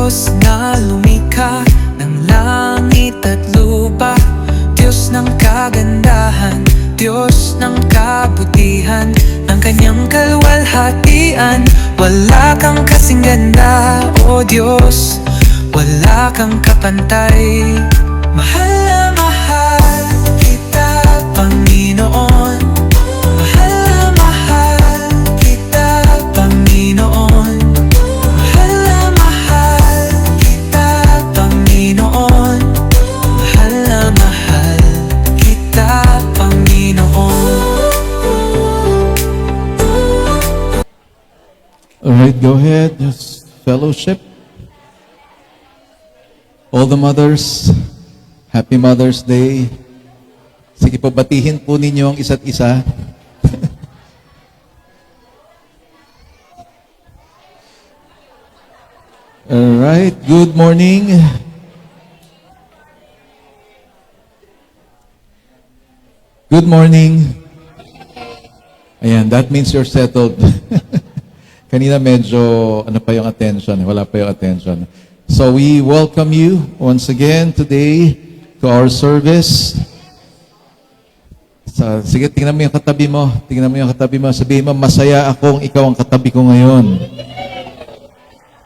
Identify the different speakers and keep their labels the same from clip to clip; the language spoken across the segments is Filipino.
Speaker 1: Diyos na lumikha ng langit at lupa, Diyos ng kagandahan, Diyos ng kabutihan, ang kanyang kaluwalhatian. Wala kang kasing ganda, O Diyos, wala kang kapantay. Mahal na mahal kita, Panginoon. Mahal na mahal kita, Panginoon. Mahal na mahal kita, Panginoon. Mahal na mahal kita, Panginoon.
Speaker 2: Alright, go ahead, just fellowship. All the mothers, Happy Mother's Day. Sige po, batihin po ninyo ang isa't isa. Alright, good morning. Good morning. Ayan, that means you're settled. Kanina medyo, ano pa yung attention? Wala pa yung attention. So we welcome you once again today to our service. Sige, tingnan mo yung katabi mo. Tingnan mo yung katabi mo. Sabihin mo, masaya akong ikaw ang katabi ko ngayon.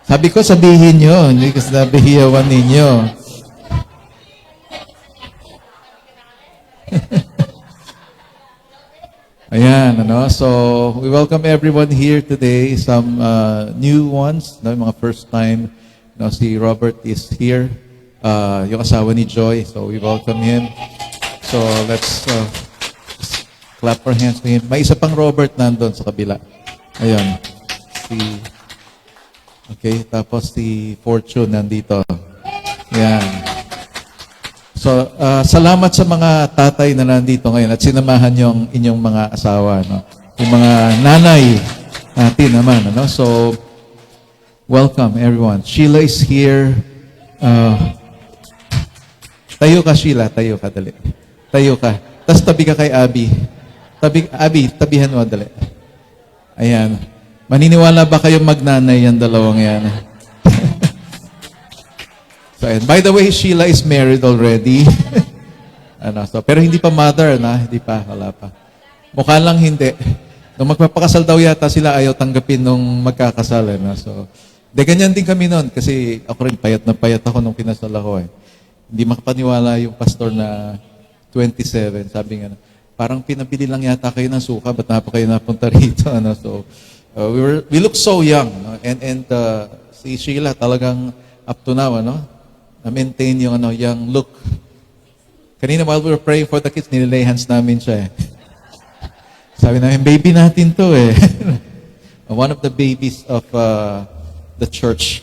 Speaker 2: Sabi ko, sabihin nyo. Hindi ko sinabihiyawan ninyo. Ayan, ano? So, we welcome everyone here today. Some new ones, no? Mga first time. No, si Robert is here. Yung asawa ni Joy. So, we welcome him. So, let's clap our hands to him. May isa pang Robert nandun sa kabila. Ayan. Okay, tapos si Fortune nandito. Ayan. So, salamat sa mga tatay na nandito ngayon at sinamahan yung inyong mga asawa, no? Yung mga nanay natin naman, ano? So, welcome everyone. Sheila is here. Tayo ka, Sheila. Tayo ka, dali. Tayo ka. Tapos tabi ka kay Abby. Abby, tabihan mo, dali. Ayan. Maniniwala ba kayo magnanay yan dalawang yan? So, and by the way, Sheila is married already. Pero hindi pa mother, na? Hindi pa, wala pa. Mukha lang hindi. Nung magpapakasal daw yata sila, ayaw tanggapin nung magkakasal. So, ganyan din kami noon. Kasi ako rin, payat na payat ako nung kinasal ako. Hindi makapaniwala yung pastor na 27. Sabi nga, parang pinabili lang yata kayo ng suka, ba't na pa kayo napunta rito? So, we look so young. No? And si Sheila talagang up to now, na-maintain yung young look. Kanina while we were praying for the kids, nililay hands namin siya. Sabi namin, baby natin to One of the babies of the church.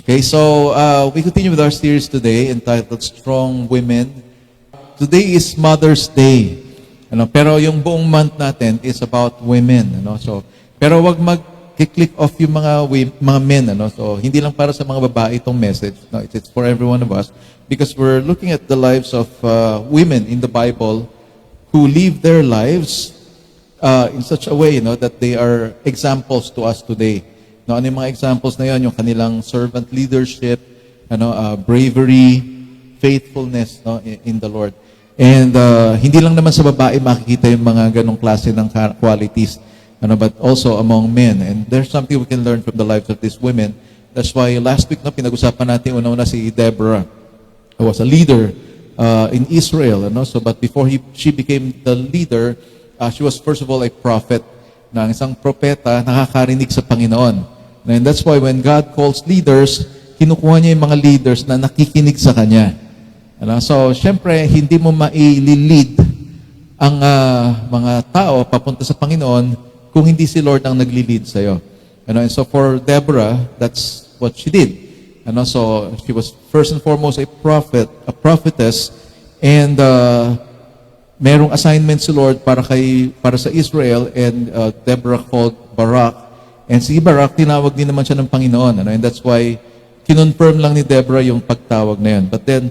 Speaker 2: Okay, so we continue with our series today entitled Strong Women. Today is Mother's Day. Pero yung buong month natin is about women. So, pero wag mag-click off yung mga men. So, hindi lang para sa mga babae itong message. No, it's for every one of us. Because we're looking at the lives of women in the Bible who live their lives in such a way that they are examples to us today. Ano yung mga examples na yan? Yung kanilang servant leadership, bravery, faithfulness in the Lord. And hindi lang naman sa babae makikita yung mga ganong klase ng qualities. But also among men. And there's something we can learn from the lives of these women. That's why last week, pinag-usapan natin una si Deborah, who was a leader in Israel. So, but before she became the leader, she was first of all a prophet. Na isang propeta nakakarinig sa Panginoon. And that's why when God calls leaders, kinukuha niya yung mga leaders na nakikinig sa Kanya. So, syempre, hindi mo maililid ang mga tao papunta sa Panginoon kung hindi si Lord ang nagli-lead sa'yo. And so for Deborah, that's what she did. So she was first and foremost a prophetess, and merong assignment si Lord para sa Israel, and Deborah called Barak. And si Barak, tinawag din naman siya ng Panginoon. And that's why kinonfirm lang ni Deborah yung pagtawag na yun. But then,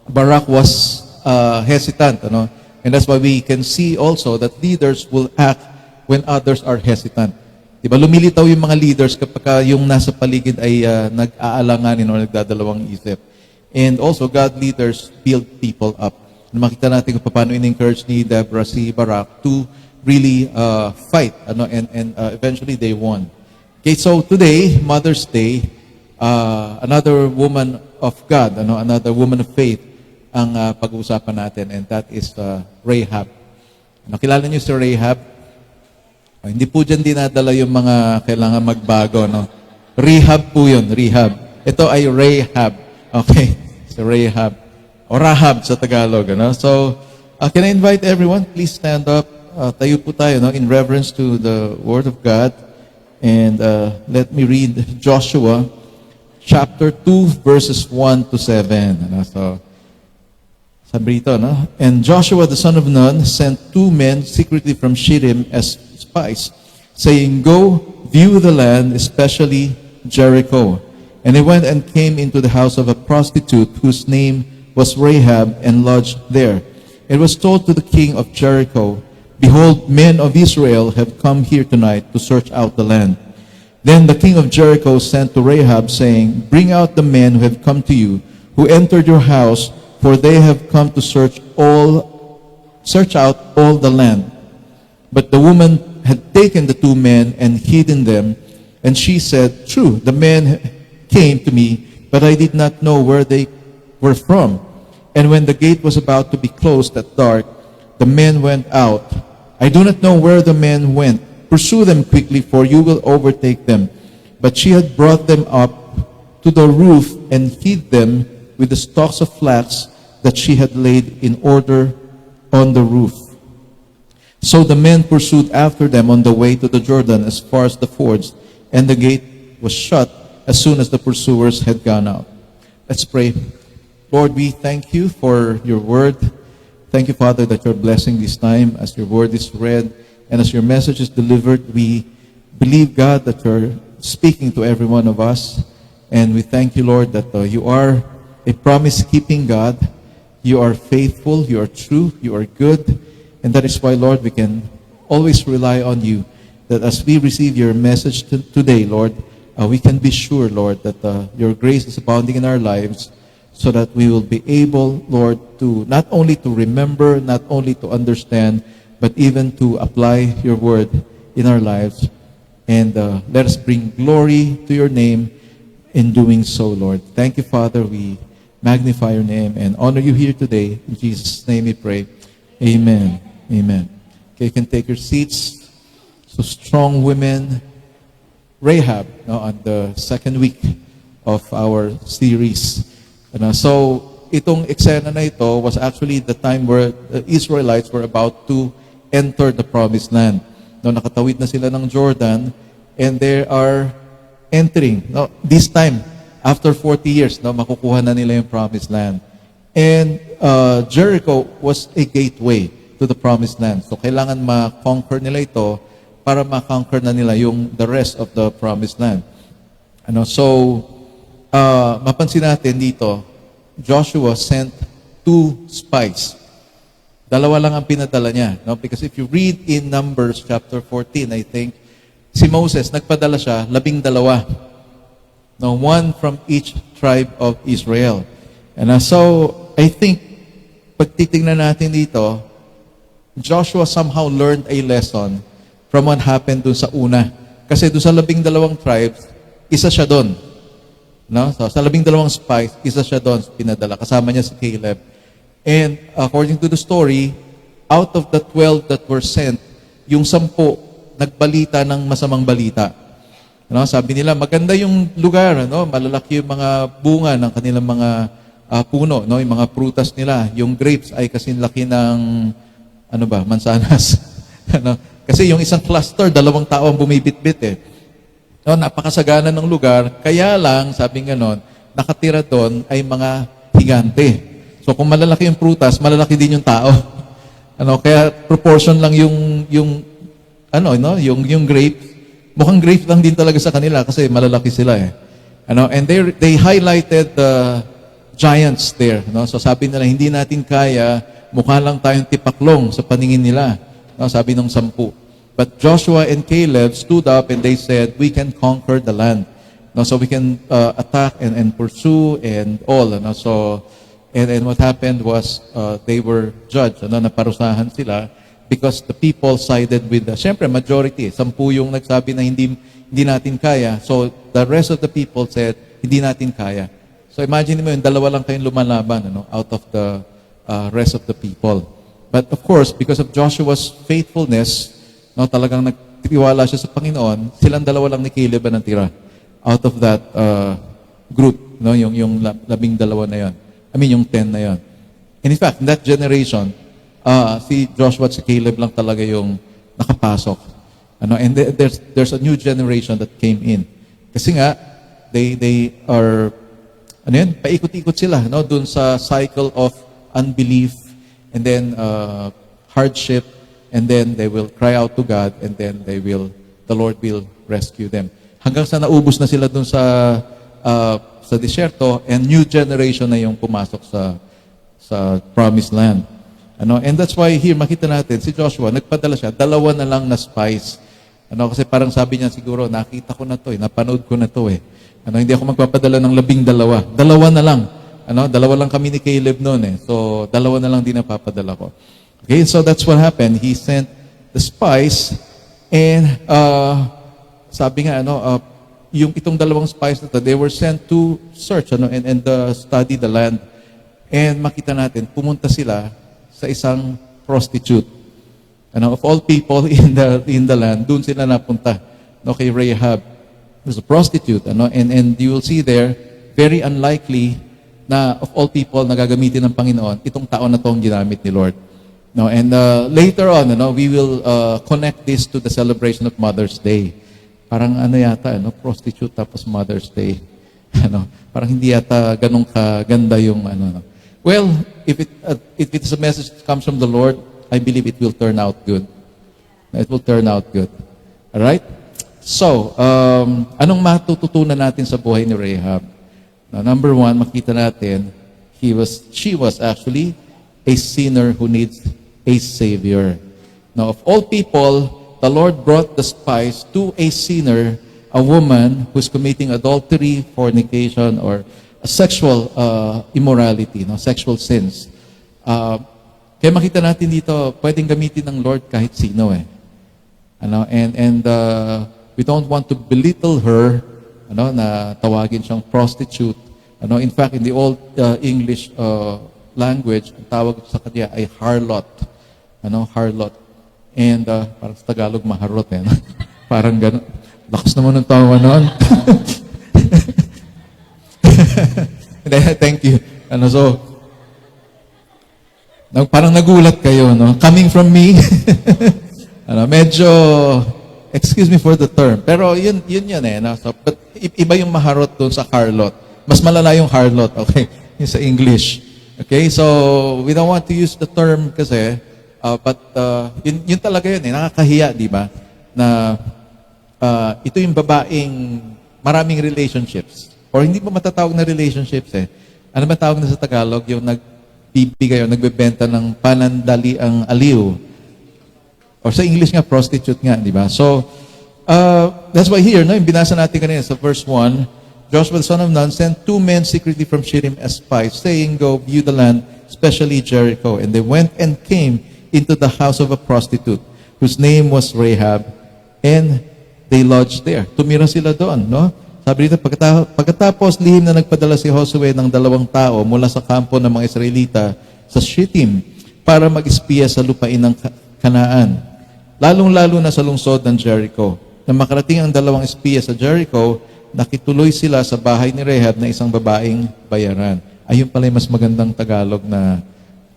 Speaker 2: Barak was hesitant. And that's why we can see also that leaders will act when others are hesitant. Diba, lumilitaw yung mga leaders kapag yung nasa paligid ay nag-aalanganin o nagdadalawang isip. And also, God leaders build people up. Makita natin kung paano in-encourage ni Deborah si Barak to really fight. And eventually they won. Okay, so today, Mother's Day, another woman of God, another woman of faith, ang pag-uusapan natin, and that is Rahab. Nakilala niyo si Rahab? Hindi po dyan dinadala yung mga kailangan magbago, no? Rehab po yun, rehab. Ito ay Rahab. Okay, so Rahab. O Rahab sa Tagalog, no? So, can I invite everyone? Please stand up. Tayo po tayo, no? In reverence to the Word of God. And let me read Joshua chapter 2, verses 1 to 7. So, sabi rito, no? And Joshua the son of Nun sent 2 men secretly from Shittim as spies, saying, Go, view the land, especially Jericho. And they went and came into the house of a prostitute whose name was Rahab, and lodged there. It was told to the king of Jericho, Behold, men of Israel have come here tonight to search out the land. Then the king of Jericho sent to Rahab, saying, Bring out the men who have come to you, who entered your house, for they have come to search out all the land. But the woman had taken the 2 men and hidden them, and she said, True, the men came to me, but I did not know where they were from. And when the gate was about to be closed at dark, the men went out. I do not know where the men went. Pursue them quickly, for you will overtake them. But she had brought them up to the roof and hid them with the stalks of flax that she had laid in order on the roof. So the men pursued after them on the way to the Jordan as far as the fords, and the gate was shut as soon as the pursuers had gone out. Let's pray. Lord, we thank you for your word. Thank you, Father, that you're blessing this time as your word is read and as your message is delivered. We believe, God, that you're speaking to every one of us. And we thank you, Lord, that you are a promise-keeping God. You are faithful, you are true, you are good. And that is why, Lord, we can always rely on you. That as we receive your message today, Lord, we can be sure, Lord, that your grace is abounding in our lives, so that we will be able, Lord, to not only to remember, not only to understand, but even to apply your word in our lives. And let us bring glory to your name in doing so, Lord. Thank you, Father. We magnify your name and honor you here today. In Jesus' name we pray. Amen. Amen. Okay, you can take your seats. So, strong women, Rahab, on the second week of our series. So, itong eksena na ito was actually the time where the Israelites were about to enter the promised land. Nakatawid na sila ng Jordan, and they are entering. This time, after 40 years, makukuha na nila yung promised land. And Jericho was a gateway to the promised land. So, kailangan ma-conquer nila ito para ma-conquer na nila the rest of the promised land. Mapansin natin dito, Joshua sent 2 spies. Dalawa lang ang pinadala niya. Because if you read in Numbers chapter 14, I think, si Moses, nagpadala siya, 12. One from each tribe of Israel. And so, I think, pag titingnan natin dito, Joshua somehow learned a lesson from what happened dun sa una. Kasi dun sa 12 tribes, isa siya dun. So, sa 12 spies, isa siya doon pinadala. Kasama niya si Caleb. And according to the story, out of the 12 that were sent, yung 10 nagbalita ng masamang balita. Sabi nila, maganda yung lugar, malalaki yung mga bunga ng kanilang mga puno, yung mga prutas nila. Yung grapes ay kasing laki ng, mansanas. Kasi yung isang cluster, 2 tao ang bumibit-bit napakasagana ng lugar, kaya lang, sabi ganon, nakatira doon ay mga higante. So kung malalaki yung prutas, malalaki din yung tao. Kaya proportion lang yung grape. Mukhang grape lang din talaga sa kanila kasi malalaki sila And they highlighted the giants there. So sabi nila, hindi natin kaya, mukha lang tayong tipaklong sa paningin nila. Sabi ng 10. But Joshua and Caleb stood up and they said, we can conquer the land. No, so we can attack and pursue and all. No? So, and what happened was they were judged. Naparusahan sila because the people sided with syempre, majority. 10 yung nagsabi na hindi natin kaya. So, the rest of the people said, hindi natin kaya. So, imagine mo yung dalawa lang kayong lumalaban out of the rest of the people. But of course, because of Joshua's faithfulness, talagang nagtiwala siya sa Panginoon, silang dalawa lang ni Caleb ang natira out of that group, yung 12 na yon. I mean, yung 10 na yon. And in fact, in that generation, si Joshua at si Caleb lang talaga yung nakapasok. And there's a new generation that came in. Kasi nga, they are, paikot-ikot sila, dun sa cycle of unbelief, and then hardship, and then they will cry out to God, and then the Lord will rescue them. Hanggang sa naubos na sila dun sa desierto, and new generation na yung pumasok sa promised land. And that's why here makita natin si Joshua, nagpadala siya, 2 na lang na spies. Kasi parang sabi niya siguro, nakita ko na to, napanood ko na to eh. Hindi ako magpapadala ng 12. 2 na lang. 2 lang kami ni Caleb noon eh. So 2 na lang din napapadala ko. Okay, so that's what happened. He sent the spies, and sabi nga, yung itong 2 spies na to, they were sent to search and study the land. And makita natin, pumunta sila sa isang prostitute. Of all people in the land, doon sila napunta. Kay Rahab, who's a prostitute. And you will see there, very unlikely na of all people na gagamitin ng Panginoon, itong taon na to ang ginamit ni Lord. And later on, we will connect this to the celebration of Mother's Day. Parang yata, prostitute tapos Mother's Day. Parang hindi yata ganun kaganda yung Well, if it is a message that comes from the Lord, I believe it will turn out good. It will turn out good. All right? So, anong matututunan natin sa buhay ni Rahab? Now, number 1, makita natin, she was actually a sinner who needs a Savior. Now, of all people, the Lord brought the spies to a sinner, a woman who's committing adultery, fornication, or sexual immorality, sexual sins. Kaya makita natin dito, pwedeng gamitin ng Lord kahit sino eh. And we don't want to belittle her, na tawagin siyang prostitute. In fact, in the old English language, ang tawag sa kanya ay harlot. Harlot. And parang sa Tagalog, maharot eh. Parang gano'n. Lakas naman ng tawa noon. Thank you. So, parang nagulat kayo, Coming from me, medyo, excuse me for the term, pero yun eh. So, but iba yung maharot doon sa harlot. Mas malala yung harlot, okay? Yung sa English. Okay, so we don't want to use the term kasi, but yun talaga yun eh. Nakakahiya, di ba? Na ito yung babaeng maraming relationships. Or hindi pa matatawag na relationships eh. Ano ba tawag na sa Tagalog? Yung nagbibigay o nagbebenta ng panandaliang aliw. Or sa English nga, prostitute nga, di ba? So, that's why here, yung binasa natin kanina sa verse 1, Joshua the son of Nun sent 2 men secretly from Shittim as spies, saying, go view the land, especially Jericho. And they went and came into the house of a prostitute, whose name was Rahab, and they lodged there. Tumira sila doon, Sabi dito, pagkatapos lihim na nagpadala si Josue ng 2 tao mula sa kampo ng mga Israelita sa Shittim para mag-espiya sa lupain ng Kanaan, lalong-lalo na sa lungsod ng Jericho. Nang makarating ang 2 espiya sa Jericho, nakituloy sila sa bahay ni Rahab na isang babaeng bayaran. Ayun pala yung mas magandang Tagalog na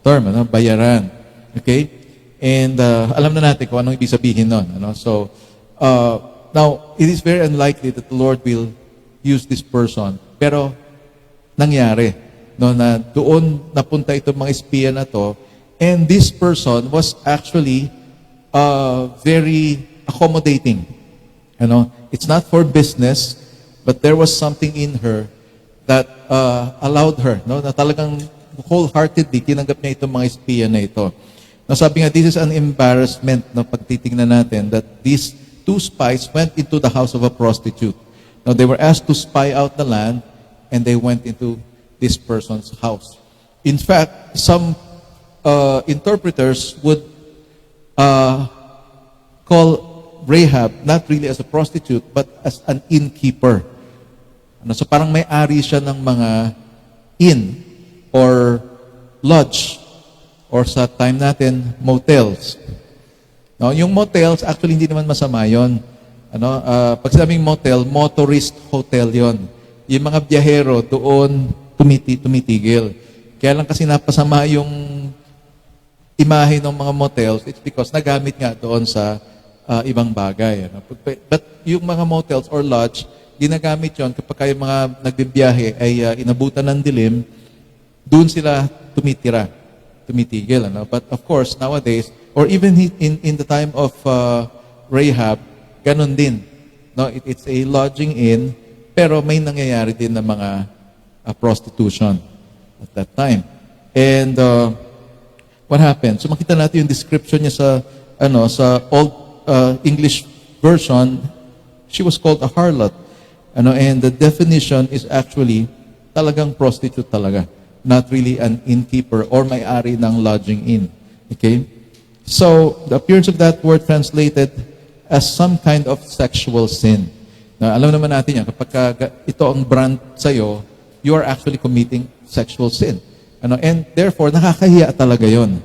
Speaker 2: term, bayaran. Okay? And alam na natin kung anong ibig sabihin nun. So, now, it is very unlikely that the Lord will use this person. Pero, nangyari. Na doon napunta itong mga espiya na to. And this person was actually very accommodating. It's not for business, but there was something in her that allowed her, na talagang wholeheartedly tinanggap niya itong mga espiya na ito. Nasabi nga, this is an embarrassment na pagtitingnan natin that these two spies went into the house of a prostitute. Now, they were asked to spy out the land, and they went into this person's house. In fact, some interpreters would call Rahab not really as a prostitute, but as an innkeeper. So parang may-ari siya ng mga inn or lodge or sa time natin, motels. No, yung motels, actually hindi naman masama yun. Pag sinabing motel, motorist hotel yon. Yung mga biyahero doon tumitigil. Kaya lang kasi napasama yung imahe ng mga motels, it's because nagamit nga doon sa ibang bagay. But yung mga motels or lodge, ginagamit yon kapag kayo mga nagbibiyahe ay inabutan ng dilim, doon sila tumitigil. But of course, nowadays, or even in the time of Rahab, ganun din. No, it's a lodging in, pero may nangyayari din na mga prostitution at that time. And what happened? So makita natin yung description niya sa Old English version. She was called a harlot. And the definition is actually talagang prostitute talaga. Not really an innkeeper or may-ari ng lodging inn. Okay? So, the appearance of that word translated as some kind of sexual sin. Now, alam naman natin yan, kapag ito ang brand sa'yo, you are actually committing sexual sin. And therefore, nakakahiya talaga yon,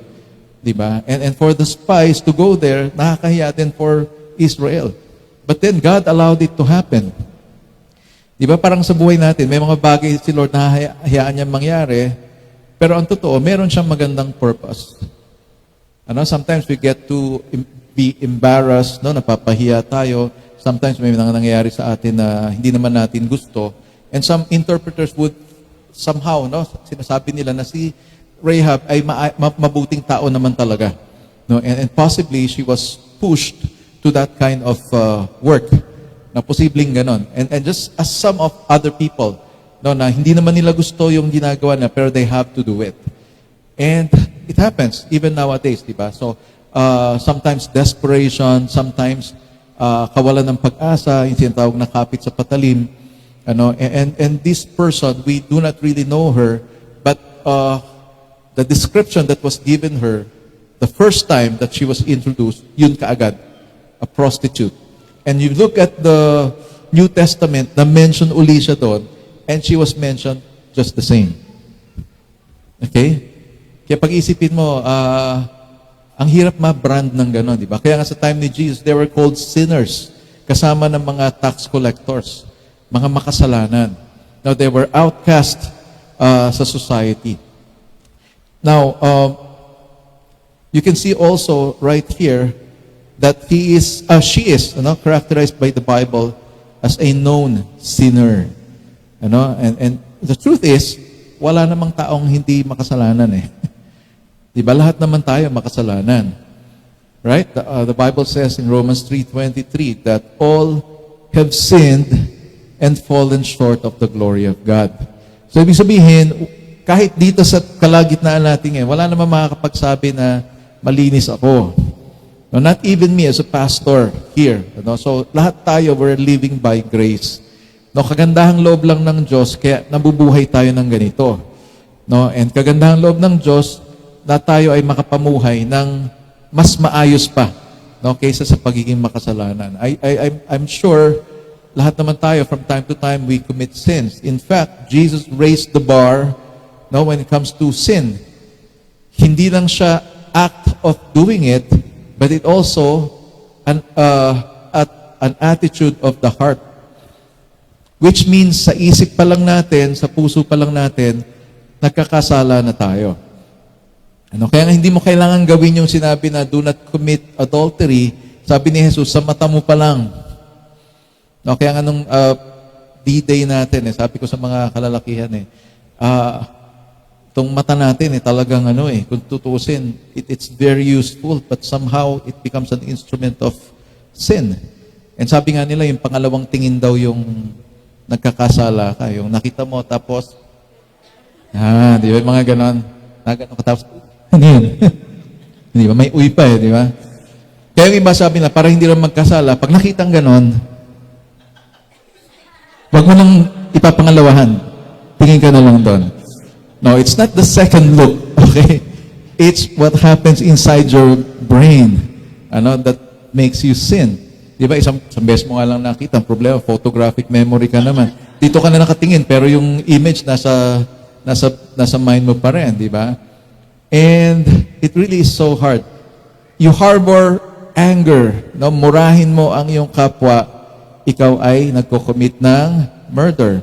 Speaker 2: diba? And for the spies to go there, nakakahiya din for Israel. But then, God allowed it to happen. Diba, parang sa buhay natin, may mga bagay si Lord na hayaan niya mangyari, pero ang totoo, meron siyang magandang purpose. Sometimes we get to be embarrassed, napapahiya tayo. Sometimes may nangyayari sa atin na hindi naman natin gusto. And some interpreters would somehow, sinasabi nila na si Rahab ay mabuting tao naman talaga. And possibly she was pushed to that kind of work. Na posibleng ganon. And just as some of other people, na hindi naman nila gusto yung ginagawa na, pero they have to do it. And it happens, even nowadays, di ba? So, sometimes desperation, sometimes kawalan ng pag-asa, yung sinatawag na kapit sa patalim. And this person, we do not really know her, but the description that was given her, the first time that she was introduced, yun kaagad, a prostitute. And you look at the New Testament, na-mention uli siya doon, and she was mentioned just the same. Okay? Kaya pag-isipin mo, ang hirap ma-brand ng gano'n, di ba? Kaya nga sa time ni Jesus, they were called sinners, kasama ng mga tax collectors, mga makasalanan. Now, they were outcast sa society. Now, you can see also right here, that she is characterized by the Bible as a known sinner. And the truth is, wala namang taong hindi makasalanan eh. Di ba? Lahat naman tayo makasalanan. Right? The Bible says in Romans 3:23 that all have sinned and fallen short of the glory of God. So, ibig sabihin, kahit dito sa kalagitnaan natin wala namang makakapagsabi na malinis ako. No, not even me as a pastor here. So, lahat tayo, we're living by grace. Kagandahang loob lang ng Diyos, kaya nabubuhay tayo ng ganito. And kagandahang loob ng Diyos, na tayo ay makapamuhay ng mas maayos pa, kaysa sa pagiging makasalanan. I'm sure, lahat naman tayo, from time to time, we commit sins. In fact, Jesus raised the bar, when it comes to sin. Hindi lang siya act of doing it, but it also an attitude of the heart. Which means sa isip pa lang natin, sa puso pa lang natin, nagkakasala na tayo. Kaya nga hindi mo kailangan gawin yung sinabi na do not commit adultery. Sabi ni Jesus, sa mata mo pa lang. Kaya nga nung D-Day natin, sabi ko sa mga kalalakihan, itong mata natin, talagang kung tutusin, it's very useful, but somehow it becomes an instrument of sin. And sabi nga nila, yung pangalawang tingin daw yung nagkakasala ka, yung nakita mo, tapos, di ba, mga ganon, tapos, ano yun? Di ba? May uy pa di ba? Kaya yung iba sabi na, para hindi rin magkasala, pag nakitang ganon, wag mo nang ipapangalawahan. Tingin ka na lang doon. No, it's not the second look, okay? It's what happens inside your brain, that makes you sin. Di ba, isang beses mo nga lang nakita, ang problema, photographic memory ka naman. Dito ka na nakatingin, pero yung image nasa mind mo pa rin, di ba? And it really is so hard. You harbor anger, no? Murahin mo ang iyong kapwa, ikaw ay nagko-commit ng murder.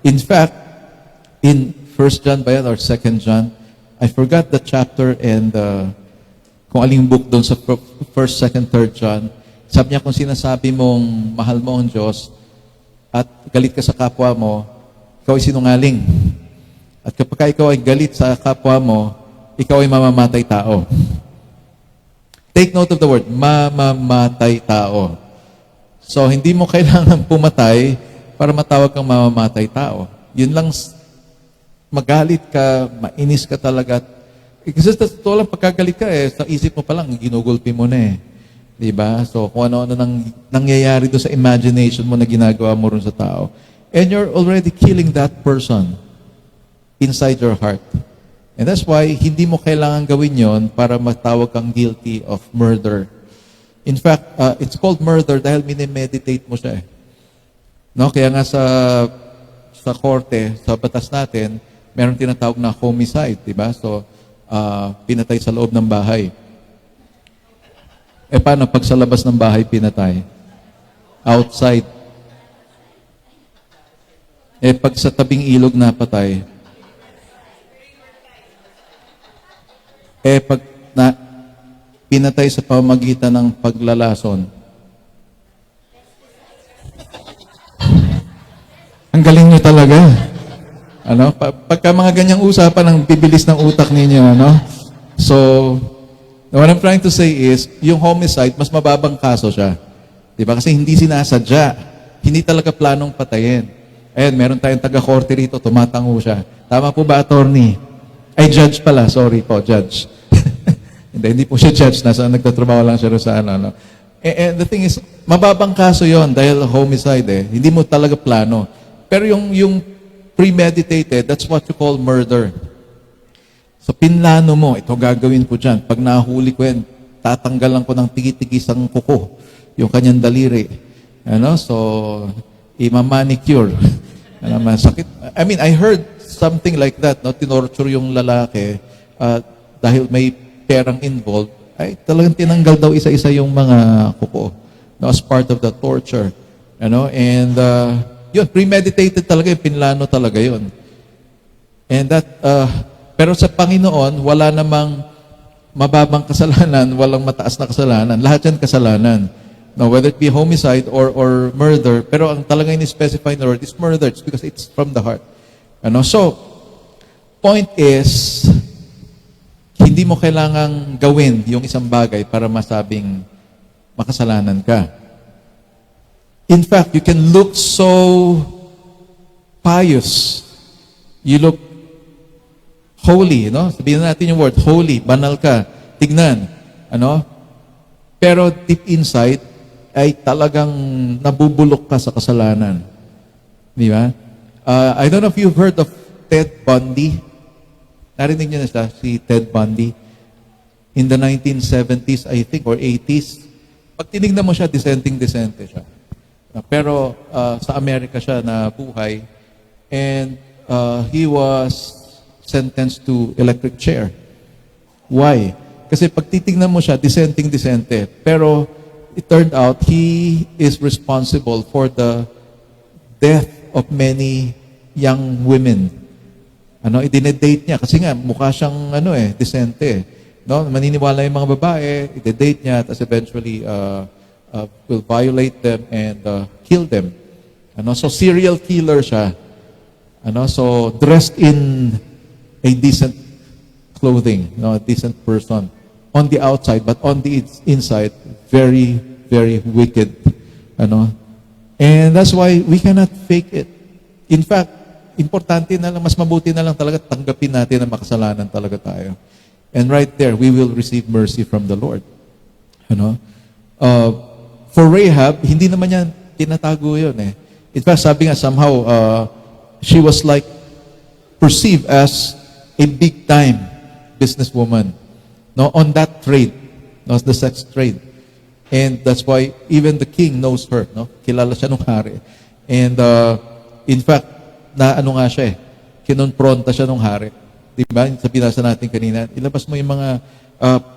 Speaker 2: In fact, in 1 John ba yan or 2 John, I forgot the chapter and kung aling book doon sa 1, 2, 3 John, sabi niya kung sinasabi mong mahal mo ang Diyos at galit ka sa kapwa mo, ikaw ay sinungaling. At kapag ikaw ay galit sa kapwa mo, ikaw ay mamamatay tao. Take note of the word, mamamatay tao. So, hindi mo kailangan pumatay para matawag kang mamamatay tao. Yun lang, magalit ka, mainis ka talaga. Kasi sa totoo lang, pagkagalit ka sa isip mo pa lang, ginugulpi mo na Diba? So, kung ano-ano nangyayari doon sa imagination mo na ginagawa mo rin sa tao. And you're already killing that person inside your heart. And that's why, hindi mo kailangan gawin yon para matawag kang guilty of murder. In fact, it's called murder dahil minimeditate mo siya No? Kaya nga sa korte, sa batas natin, meron tinatawag na homicide, di ba? So, pinatay sa loob ng bahay. Paano pag sa labas ng bahay pinatay? Outside. Pag sa tabing ilog napatay, pag pinatay sa pamamagitan ng paglalason. Ang galing nyo talaga. Pagka mga ganyang usapan, ang bibilis ng utak ninyo, So, what I'm trying to say is, yung homicide, mas mababang kaso siya. Diba? Kasi hindi sinasadya. Hindi talaga planong patayin. Ayan, meron tayong taga-korte rito, tumatango siya. Tama po ba, attorney? Ay, judge pala. Sorry po, judge. Hindi po siya judge. Nagtatrabaho lang siya sa ano. And the thing is, mababang kaso yon dahil homicide Hindi mo talaga plano. Pero yung premeditated, that's what you call murder. So, pinlano mo, ito gagawin ko dyan. Pag nahuli ko yan, tatanggalan ko ng tigi-tigis ang kuko, yung kanyang daliri. So, ima-manicure. Masakit. I mean, I heard something like that, tinorture yung lalaki dahil may perang involved, ay talagang tinanggal daw isa-isa yung mga kuko as part of the torture. And yun, premeditated talaga yun, pinlano talaga yun. And that, pero sa Panginoon, wala namang mababang kasalanan, walang mataas na kasalanan. Lahat yan kasalanan. Now, whether it be homicide or murder, pero ang talagang in-specify na word is murder. It's because it's from the heart. So, point is, hindi mo kailangang gawin yung isang bagay para masabing makasalanan ka. In fact, you can look so pious. You look holy, Sabihin natin yung word, holy, banal ka. Tignan, Pero deep inside, ay talagang nabubulok ka sa kasalanan. Di ba? I don't know if you've heard of Ted Bundy. Narinig niyo na siya, si Ted Bundy. In the 1970s, I think, or 80s. Pag tinignan mo siya, disente siya. Pero sa Amerika siya na buhay. And he was sentenced to electric chair. Why? Kasi pag titignan mo siya, disente. Pero it turned out he is responsible for the death of many young women. I-date niya kasi nga mukha siyang disente. Maniniwala yung mga babae, i-date niya, tapos eventually will violate them and kill them. So serial killer siya. So dressed in a decent clothing, a decent person on the outside, but on the inside, very, very wicked. And that's why we cannot fake it. In fact, importante na lang, mas mabuti na lang talaga tanggapin natin na makasalanan talaga tayo. And right there, we will receive mercy from the Lord. Ano? For Rahab, hindi naman yan tinatago yun eh. In fact, sabi nga somehow, she was like perceived as a big-time businesswoman, no, on that trade, no, the sex trade. And that's why even the king knows her, no? Kilala siya nung hari. And in fact, na ano nga siya eh, kinonfronta siya nung hari. Di ba? Sa binasa natin kanina, ilabas mo yung mga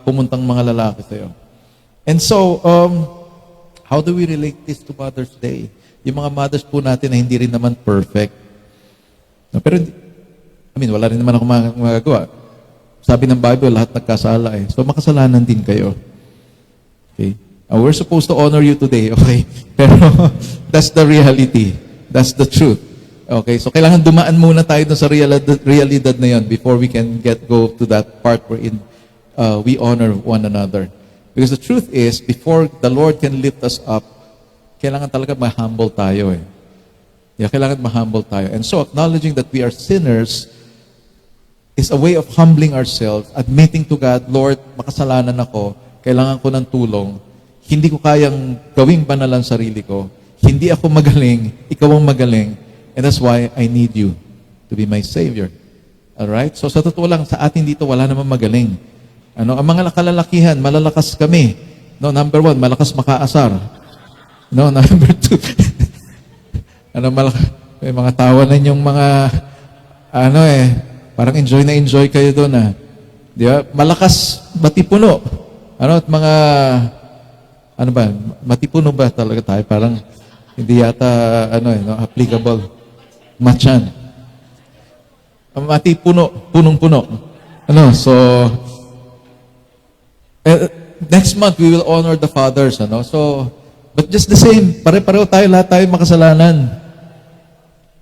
Speaker 2: pumuntang mga lalaki sa'yo. And so, how do we relate this to Mother's Day? Yung mga mothers po natin na hindi rin naman perfect. No, pero, wala rin naman ako magagawa. Sabi ng Bible, lahat nagkasala eh. So, makasalanan din kayo. Okay? We're supposed to honor you today, okay? Pero, that's the reality. That's the truth. Okay? So, kailangan dumaan muna tayo dun sa realidad na yun before we can go to that part wherein we honor one another. Because the truth is, before the Lord can lift us up, kailangan talaga ma-humble tayo eh. Yeah, kailangan ma-humble tayo. And so, acknowledging that we are sinners is a way of humbling ourselves, admitting to God, Lord, makasalanan ako, kailangan ko ng tulong, hindi ko kayang gawing banalan sarili ko, hindi ako magaling, ikaw ang magaling, and that's why I need you to be my Savior. Alright? So, sa totoo lang, sa atin dito, wala namang magaling. Ang mga kalalakihan, malalakas kami. No, number 1, malakas makaasar. No, number 2, may mga tawanan yung mga, parang enjoy na enjoy kayo doon Di ba? Malakas, matipuno. At mga, matipuno ba talaga tayo? Parang, hindi yata, applicable. Matchan. Matipuno, punong-puno. So, next month, we will honor the fathers, So, but just the same, pare-pareho tayo, lahat tayo makasalanan.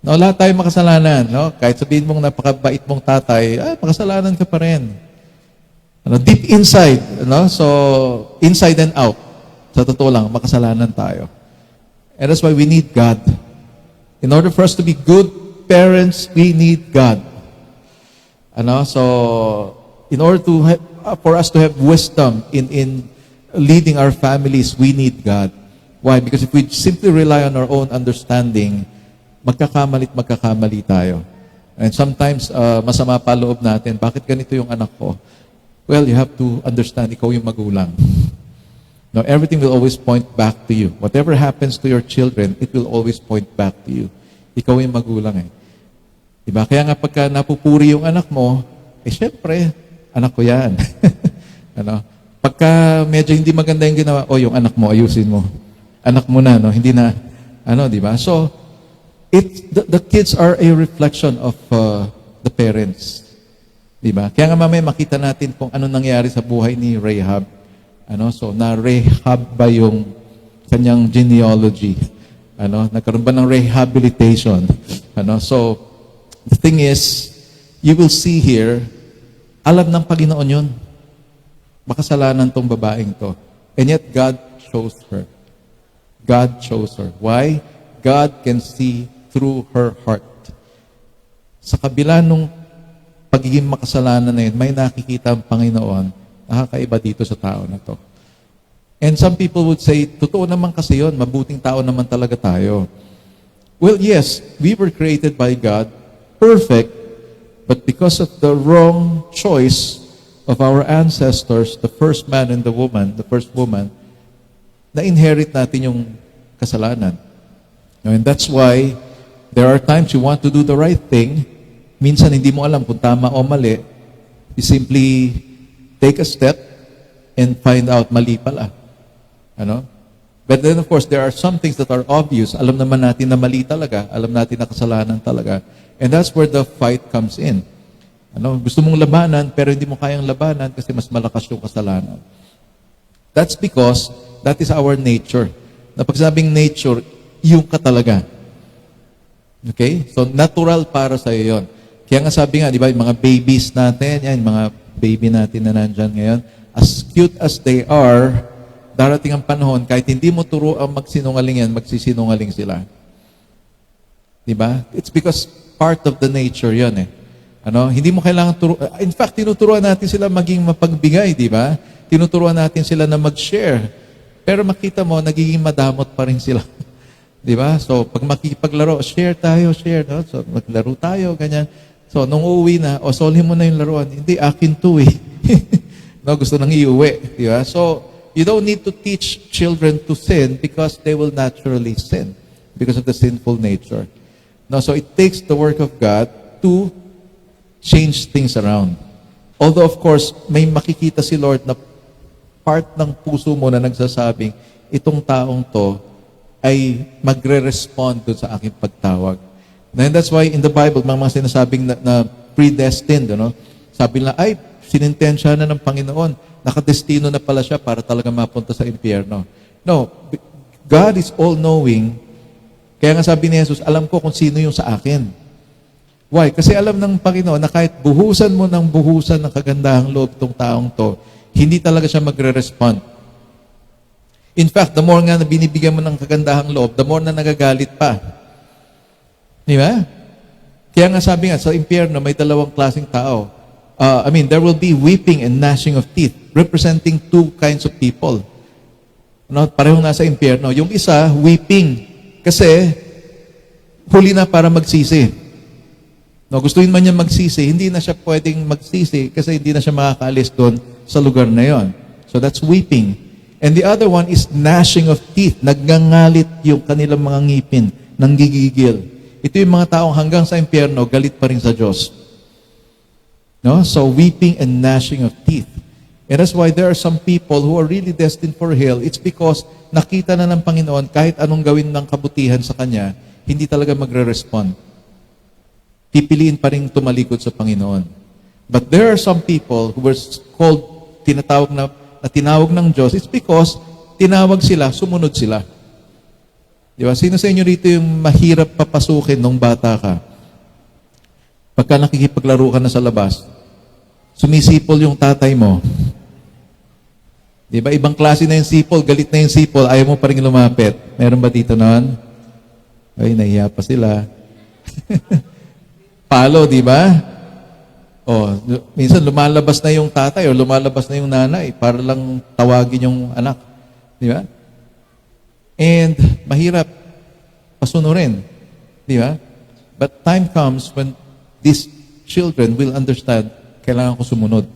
Speaker 2: No, lahat tayo makasalanan, no? Kahit sabihin mong napakabait mong tatay, makasalanan ka pa rin. Deep inside, So, inside and out. Sa totoo lang, makasalanan tayo. And that's why we need God. In order for us to be good parents, we need God. So, in order to for us to have wisdom in leading our families, we need God. Why? Because if we simply rely on our own understanding, magkakamali tayo. And sometimes, masama pa loob natin. Bakit ganito yung anak ko? Well, you have to understand, ikaw yung magulang. Now, everything will always point back to you. Whatever happens to your children, it will always point back to you. Ikaw yung magulang eh. Diba? Kaya nga pagka napupuri yung anak mo, syempre, anak ko yan. Pagka medyo hindi maganda yung ginawa, yung anak mo, ayusin mo. Anak mo na, hindi na, di ba? So, the kids are a reflection of the parents. Di ba? Kaya nga mamaya makita natin kung ano nangyari sa buhay ni Rahab. So, na-Rahab ba yung kanyang genealogy? Nagkaroon ba ng rehabilitation? So, the thing is, you will see here, alam ng Panginoon yun. Makasalanan tong babaeng to. And yet, God chose her. God chose her. Why? God can see through her heart. Sa kabila nung pagiging makasalanan na yun, may nakikita ang Panginoon, nakakaiba dito sa tao na to. And some people would say, totoo naman kasi yun, mabuting tao naman talaga tayo. Well, yes, we were created by God, perfect, but because of the wrong choice of our ancestors, the first man and the first woman, na-inherit natin yung kasalanan. And that's why there are times you want to do the right thing, minsan hindi mo alam kung tama o mali, you simply take a step and find out mali pala. But then of course, there are some things that are obvious. Alam naman natin na mali talaga. Alam natin na kasalanan talaga. And that's where the fight comes in. Gusto mong labanan, pero hindi mo kayang labanan kasi mas malakas yung kasalanan. That's because that is our nature. Na pag sabing nature, yung ka talaga. Okay? So, natural para sa iyo yun. Kaya nga sabi nga, di ba, yung mga babies natin, yan, mga baby natin na nandyan ngayon, as cute as they are, darating ang panahon, kahit hindi mo turo ang magsinungaling yan, magsisinungaling sila. Di ba? It's because part of the nature yun eh. Hindi mo kailangan in fact, tinuturuan natin sila maging mapagbigay, di ba? Tinuturuan natin sila na mag-share. Pero makita mo, nagiging madamot pa rin sila. Di ba? So, pag makikipaglaro, share tayo, share. No? So, maglaro tayo, ganyan. So, nung uuwi na, solhin mo na yung laruan. Hindi, akin to eh. No, gusto nang iuwi. Di ba? So, you don't need to teach children to sin because they will naturally sin because of the sinful nature. No, so, it takes the work of God to change things around. Although, of course, may makikita si Lord na part ng puso mo na nagsasabing, itong taong to ay magre-respond dun sa aking pagtawag. And that's why in the Bible, mga sinasabing na predestined, sabi nila, ay, sinintensya na ng Panginoon. Nakadestino na pala siya para talaga mapunta sa impyerno. No, God is all-knowing. Kaya nga sabi ni Jesus, alam ko kung sino yung sa akin. Why? Kasi alam ng Panginoon na kahit buhusan mo ng buhusan ng kagandahang loob tong taong to, hindi talaga siya magre-respond. In fact, the more nga na binibigyan mo ng kagandahang loob, the more na nagagalit pa. Di ba? Kaya nga sabi nga, sa impyerno, may dalawang klaseng tao. There will be weeping and gnashing of teeth, representing two kinds of people. Parehong nasa impyerno. Yung isa, weeping. Kasi, huli na para magsisi. Gustuin man niya magsisi, hindi na siya pwedeng magsisi kasi hindi na siya makakaalis doon sa lugar na yon. So that's weeping. And the other one is gnashing of teeth. Nagngangalit yung kanilang mga ngipin, nanggigigil. Ito yung mga taong hanggang sa impyerno, galit pa rin sa Diyos. So weeping and gnashing of teeth. And that's why there are some people who are really destined for hell. It's because nakita na ng Panginoon kahit anong gawin ng kabutihan sa Kanya, hindi talaga magre-respond. Pipiliin pa rin tumalikod sa Panginoon. But there are some people who were called, tinawag ng Diyos. It's because tinawag sila, sumunod sila. Di ba? Sino sa inyo rito yung mahirap papasukin nung bata ka? Pagka nakikipaglaro ka na sa labas, sumisipol yung tatay mo. Di ba? Ibang klase na yung sipol, galit na yung sipol, ayaw mo pa rin lumapit. Meron ba dito noon? Ay, nahiya pa sila. Palo, di ba? Minsan lumalabas na yung tatay o lumalabas na yung nanay para lang tawagin yung anak. Di ba? And mahirap pasunurin. Di ba? But time comes when these children will understand, kailangan ko sumunod.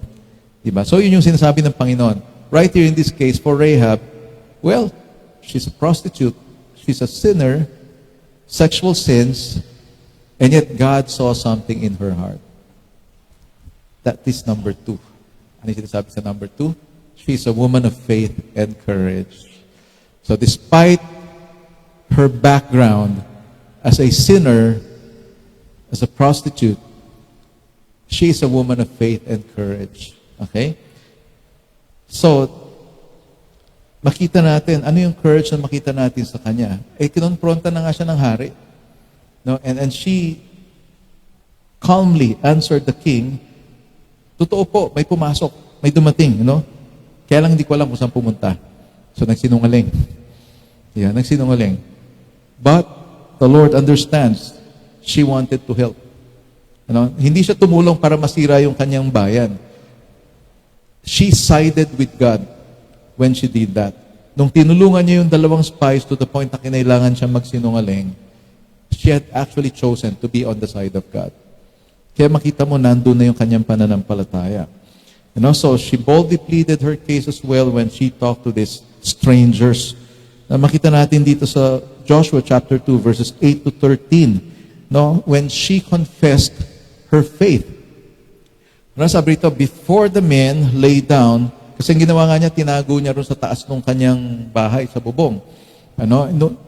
Speaker 2: Di ba? So yun yung sinasabi ng Panginoon. Right here in this case, for Rahab, well, she's a prostitute. She's a sinner, sexual sins, and yet God saw something in her heart. That is number 2. Ano yung sinasabi sa number 2? She's a woman of faith and courage. So despite her background as a sinner, as a prostitute, she is a woman of faith and courage. Okay? So, makita natin, ano yung courage na makita natin sa kanya? Kinonfronta na nga siya ng hari. And she calmly answered the king, totoo po, may pumasok, may dumating, Kaya lang hindi ko alam kung saan pumunta. So, nagsinungaling. Yeah, nagsinungaling. But, the Lord understands. She wanted to help. Hindi siya tumulong para masira yung kanyang bayan. She sided with God when she did that. Nung tinulungan niya yung dalawang spies to the point na kinailangan siya magsinungaling, she had actually chosen to be on the side of God. Kaya makita mo, nandun na yung kanyang pananampalataya. So she boldly pleaded her case as well when she talked to these strangers. Makita natin dito sa Joshua chapter 2, verses 8 to 13. When she confessed her faith. Sabi rito, before the men lay down, kasi ang ginawa nga niya, tinago niya ron sa taas ng kanyang bahay, sa bubong.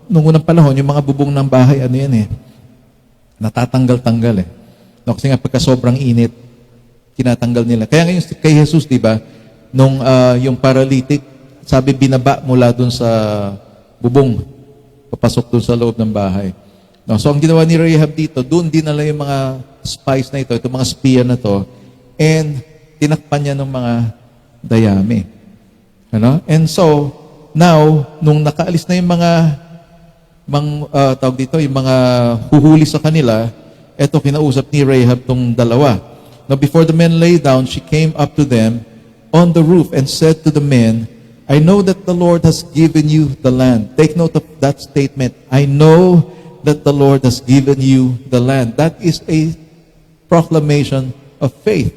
Speaker 2: Nung unang panahon, yung mga bubong ng bahay, natatanggal-tanggal kasi nga pagka sobrang init, tinatanggal nila. Kaya ngayon kay Jesus, di ba, nung yung paralytic, sabi binaba mula dun sa bubong, papasok dun sa loob ng bahay. So ang ginawa ni Rahab dito, dun dinala yung mga spies na ito, itong mga spiya na to, and tinakpan niya ng mga dayami. And so, now, nung nakaalis na yung tawag dito, yung mga huhuli sa kanila, eto kinausap ni Rahab tong dalawa. Now before the men lay down, she came up to them on the roof and said to the men, I know that the Lord has given you the land. Take note of that statement. I know that the Lord has given you the land. That is a proclamation of faith.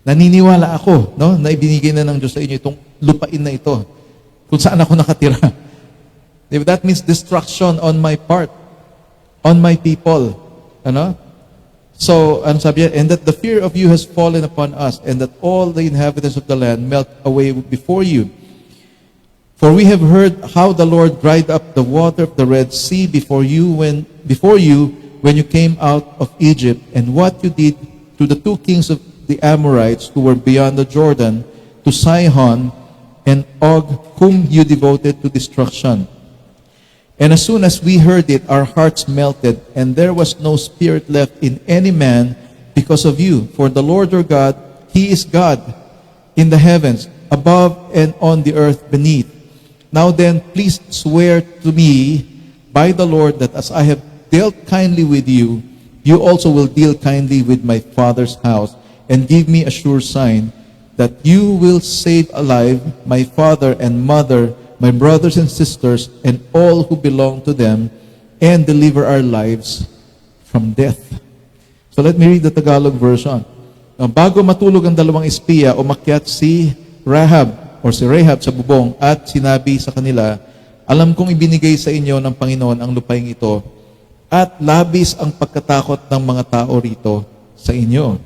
Speaker 2: Naniniwala ako, no, na ibinigay na ng Diyos sa inyo itong lupain na ito, kung saan ako nakatira. That means destruction on my part, on my people. Ano? So, ano sabi niya? And that the fear of you has fallen upon us, and that all the inhabitants of the land melt away before you. For we have heard how the Lord dried up the water of the Red Sea before you when you came out of Egypt, and what you did to the two kings of the Amorites who were beyond the Jordan, to Sihon and Og, whom you devoted to destruction. And as soon as we heard it, our hearts melted, and there was no spirit left in any man because of you. For the Lord your God, He is God in the heavens, above and on the earth beneath. Now then, please swear to me by the Lord that as I have dealt kindly with you, you also will deal kindly with my father's house, and give me a sure sign that you will save alive my father and mother, my brothers and sisters, and all who belong to them, and deliver our lives from death. So let me read the Tagalog version. Now, bago matulog ang dalawang espiya, umakyat si Rahab sa bubong at sinabi sa kanila, alam kong ibinigay sa inyo ng Panginoon ang lupaing ito, at labis ang pagkatakot ng mga tao rito sa inyo.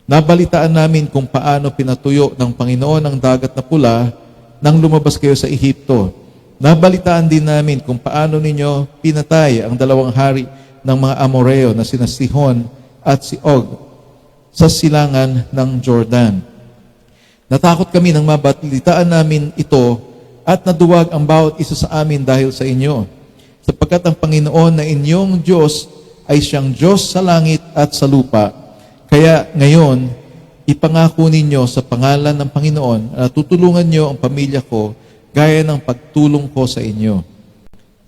Speaker 2: Nabalitaan namin kung paano pinatuyo ng Panginoon ang dagat na pula nang lumabas kayo sa Ehipto. Nabalitaan din namin kung paano ninyo pinatay ang dalawang hari ng mga Amoreo na sina Sihon at si Og sa silangan ng Jordan. Natakot kami nang mabalitaan namin ito at naduwag ang bawat isa sa amin dahil sa inyo. Sapagkat ang Panginoon na inyong Diyos ay siyang Diyos sa langit at sa lupa. Kaya ngayon, ipangako ninyo sa pangalan ng Panginoon na tutulungan niyo ang pamilya ko gaya ng pagtulong ko sa inyo.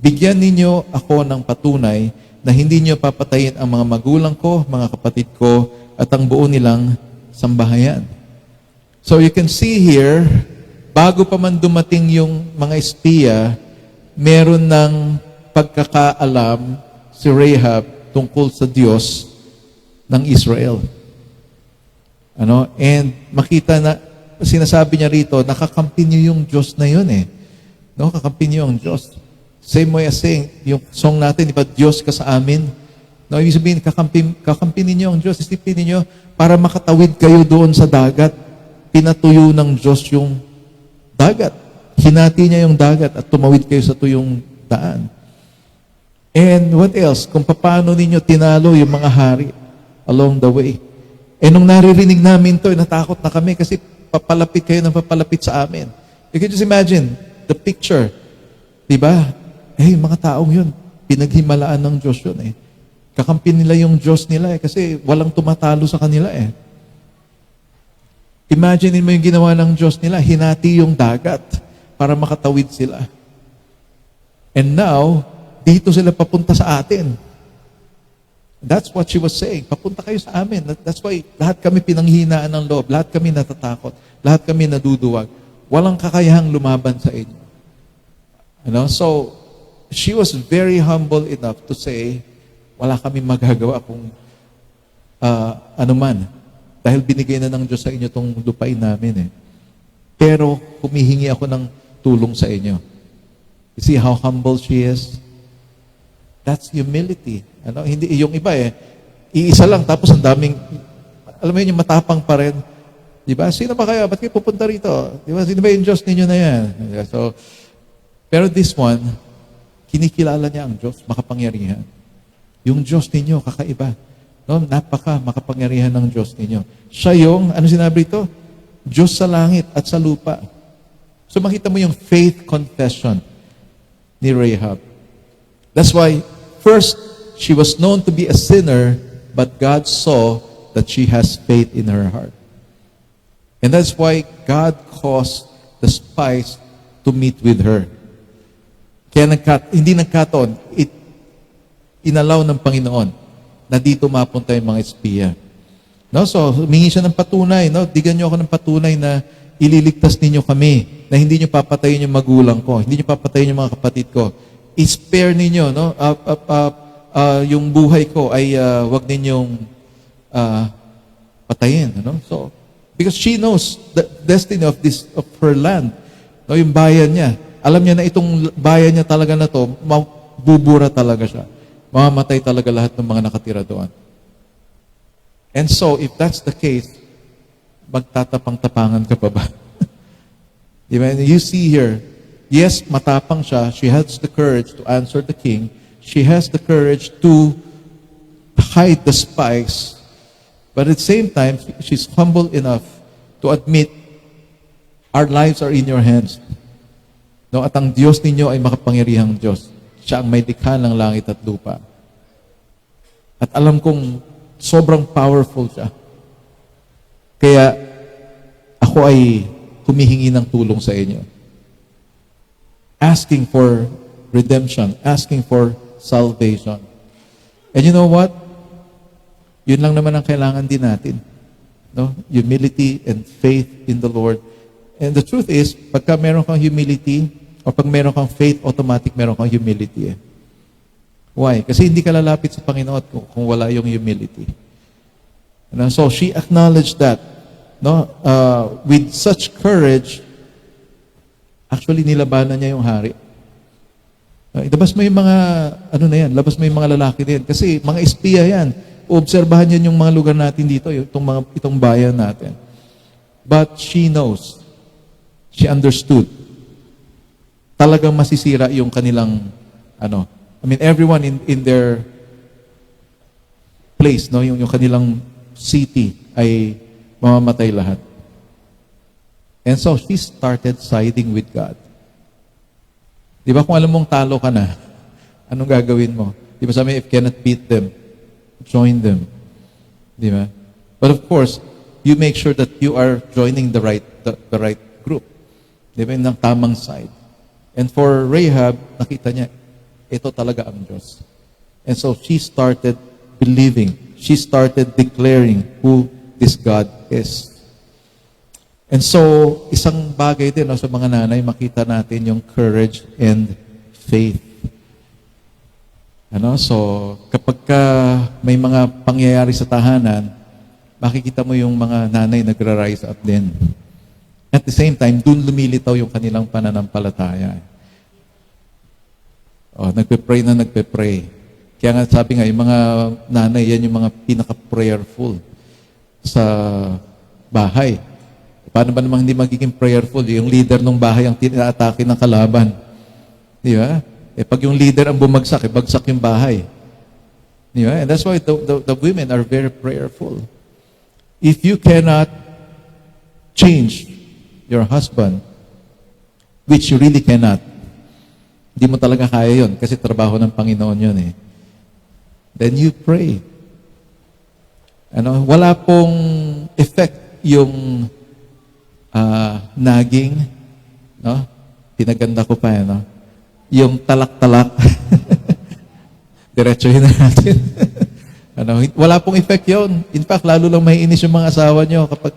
Speaker 2: Bigyan ninyo ako ng patunay na hindi niyo papatayin ang mga magulang ko, mga kapatid ko, at ang buo nilang sambahayan. So you can see here, bago pa man dumating yung mga espiya, meron ng pagkakaalam si Rahab tungkol sa Diyos ng Israel. And makita na, sinasabi niya rito, nakakampi niyo yung Diyos na yun eh. No, kakampi niyo ang Diyos. Same way as saying, yung song natin, di ba, Diyos ka sa amin? No, ibig sabihin, kakampi ninyo ang Diyos. Isipin ninyo, para makatawid kayo doon sa dagat, pinatuyo ng Diyos yung dagat. Hinati niya yung dagat at tumawid kayo sa tuyong daan. And what else? Kung paano ninyo tinalo yung mga hari along the way. Nung naririnig namin to, natakot na kami kasi papalapit kayo ng papalapit sa amin. You can just imagine the picture. Diba? Mga taong yun, pinaghimalaan ng Diyos yun eh. Kakampi nila yung Diyos nila eh, kasi walang tumatalo sa kanila eh. Imagine mo yung ginawa ng Diyos nila, hinati yung dagat para makatawid sila. And now, dito sila papunta sa atin. That's what she was saying. Papunta kayo sa amin. That's why lahat kami pinanghinaan ng loob. Lahat kami natatakot. Lahat kami naduduwag. Walang kakayahang lumaban sa inyo. So, she was very humble enough to say, wala kami magagawa kung anuman. Dahil binigay na ng Diyos sa inyo itong lupain namin eh. Pero humihingi ako ng tulong sa inyo. You see how humble she is? That's humility. Hindi yung iba eh. Iisa lang tapos ang daming, alam mo yun, yung matapang pa rin. Di ba? Sino ba kayo? Ba't kayo pupunta rito? Di ba? Sino ba yung Diyos ninyo na yan? So, pero this one, kinikilala niya ang Diyos, makapangyarihan. Yung Diyos ninyo, kakaiba. No? Napaka makapangyarihan ng Diyos ninyo. Siya yung, ano sinabi ito? Diyos sa langit at sa lupa. So makita mo yung faith confession ni Rahab. That's why, first, she was known to be a sinner, but God saw that she has faith in her heart. And that's why God caused the spies to meet with her. Kaya hindi nagkataon, inalaw ng Panginoon na dito mapunta yung mga espiya. No? So, humingi siya ng patunay. No? Bigyan niyo ako ng patunay na ililigtas ninyo kami, na hindi niyo papatayin yung magulang ko, hindi niyo papatayin yung mga kapatid ko. I-spare ninyo, no? Yung buhay ko ay wag ninyong patayin. Ano? So, because she knows the destiny of her land. No, yung bayan niya. Alam niya na itong bayan niya talaga na to, bubura talaga siya. Mamamatay talaga lahat ng mga nakatira doon. And so, if that's the case, magtatapang-tapangan ka pa ba? Diba? You see here, yes, matapang siya. She has the courage to answer the king. She has the courage to hide the spies. But at the same time, she's humble enough to admit, our lives are in your hands. No, at ang Diyos ninyo ay makapangyarihang Diyos. Siya ang may likha ng langit at lupa. At alam kong sobrang powerful siya. Kaya ako ay humihingi ng tulong sa inyo. Asking for redemption. Asking for salvation. And you know what? Yun lang naman ang kailangan din natin. No? Humility and faith in the Lord. And the truth is, pagka meron kang humility, o pag meron kang faith, automatic meron kang humility. Why? Kasi hindi ka lalapit sa Panginoon kung wala yung humility. So she acknowledged that. No? With such courage, actually nilabanan niya yung hari. Ilabas mo yung mga, labas mo yung mga lalaki din. Kasi mga espiya yan. Obserbahan yan yung mga lugar natin dito, itong bayan natin. But she knows. She understood. Talagang masisira yung kanilang, everyone in their place, no, yung kanilang city ay mamamatay lahat. And so she started siding with God. Di ba kung alam mong talo ka na, anong gagawin mo? Di ba sabi, if cannot beat them, join them. Di ba? But of course, you make sure that you are joining the right group. Di ba? Ng tamang side. And for Rahab, nakita niya, ito talaga ang Diyos. And so she started believing. She started declaring who this God is. And so, isang bagay din sa mga nanay, makita natin yung courage and faith. So, kapag may mga pangyayari sa tahanan, makikita mo yung mga nanay nagra-rise up din. At the same time, dun lumilitaw yung kanilang pananampalataya. Nagpe-pray. Kaya nga sabi nga, yung mga nanay, yan yung mga pinaka-prayerful sa bahay. Paano ba namang hindi magiging prayerful? Yung leader ng bahay ang tinaatake ng kalaban. Di ba? Pag yung leader ang bumagsak, bagsak yung bahay. Di ba? And that's why the women are very prayerful. If you cannot change your husband, which you really cannot, hindi mo talaga kaya yun kasi trabaho ng Panginoon yun then you pray. Wala pong effect yung naging, pinaganda ko pa yung talak-talak. Diretsuhin na natin. Wala pong effect yun. In fact, lalo lang maiinis yung mga asawa nyo kapag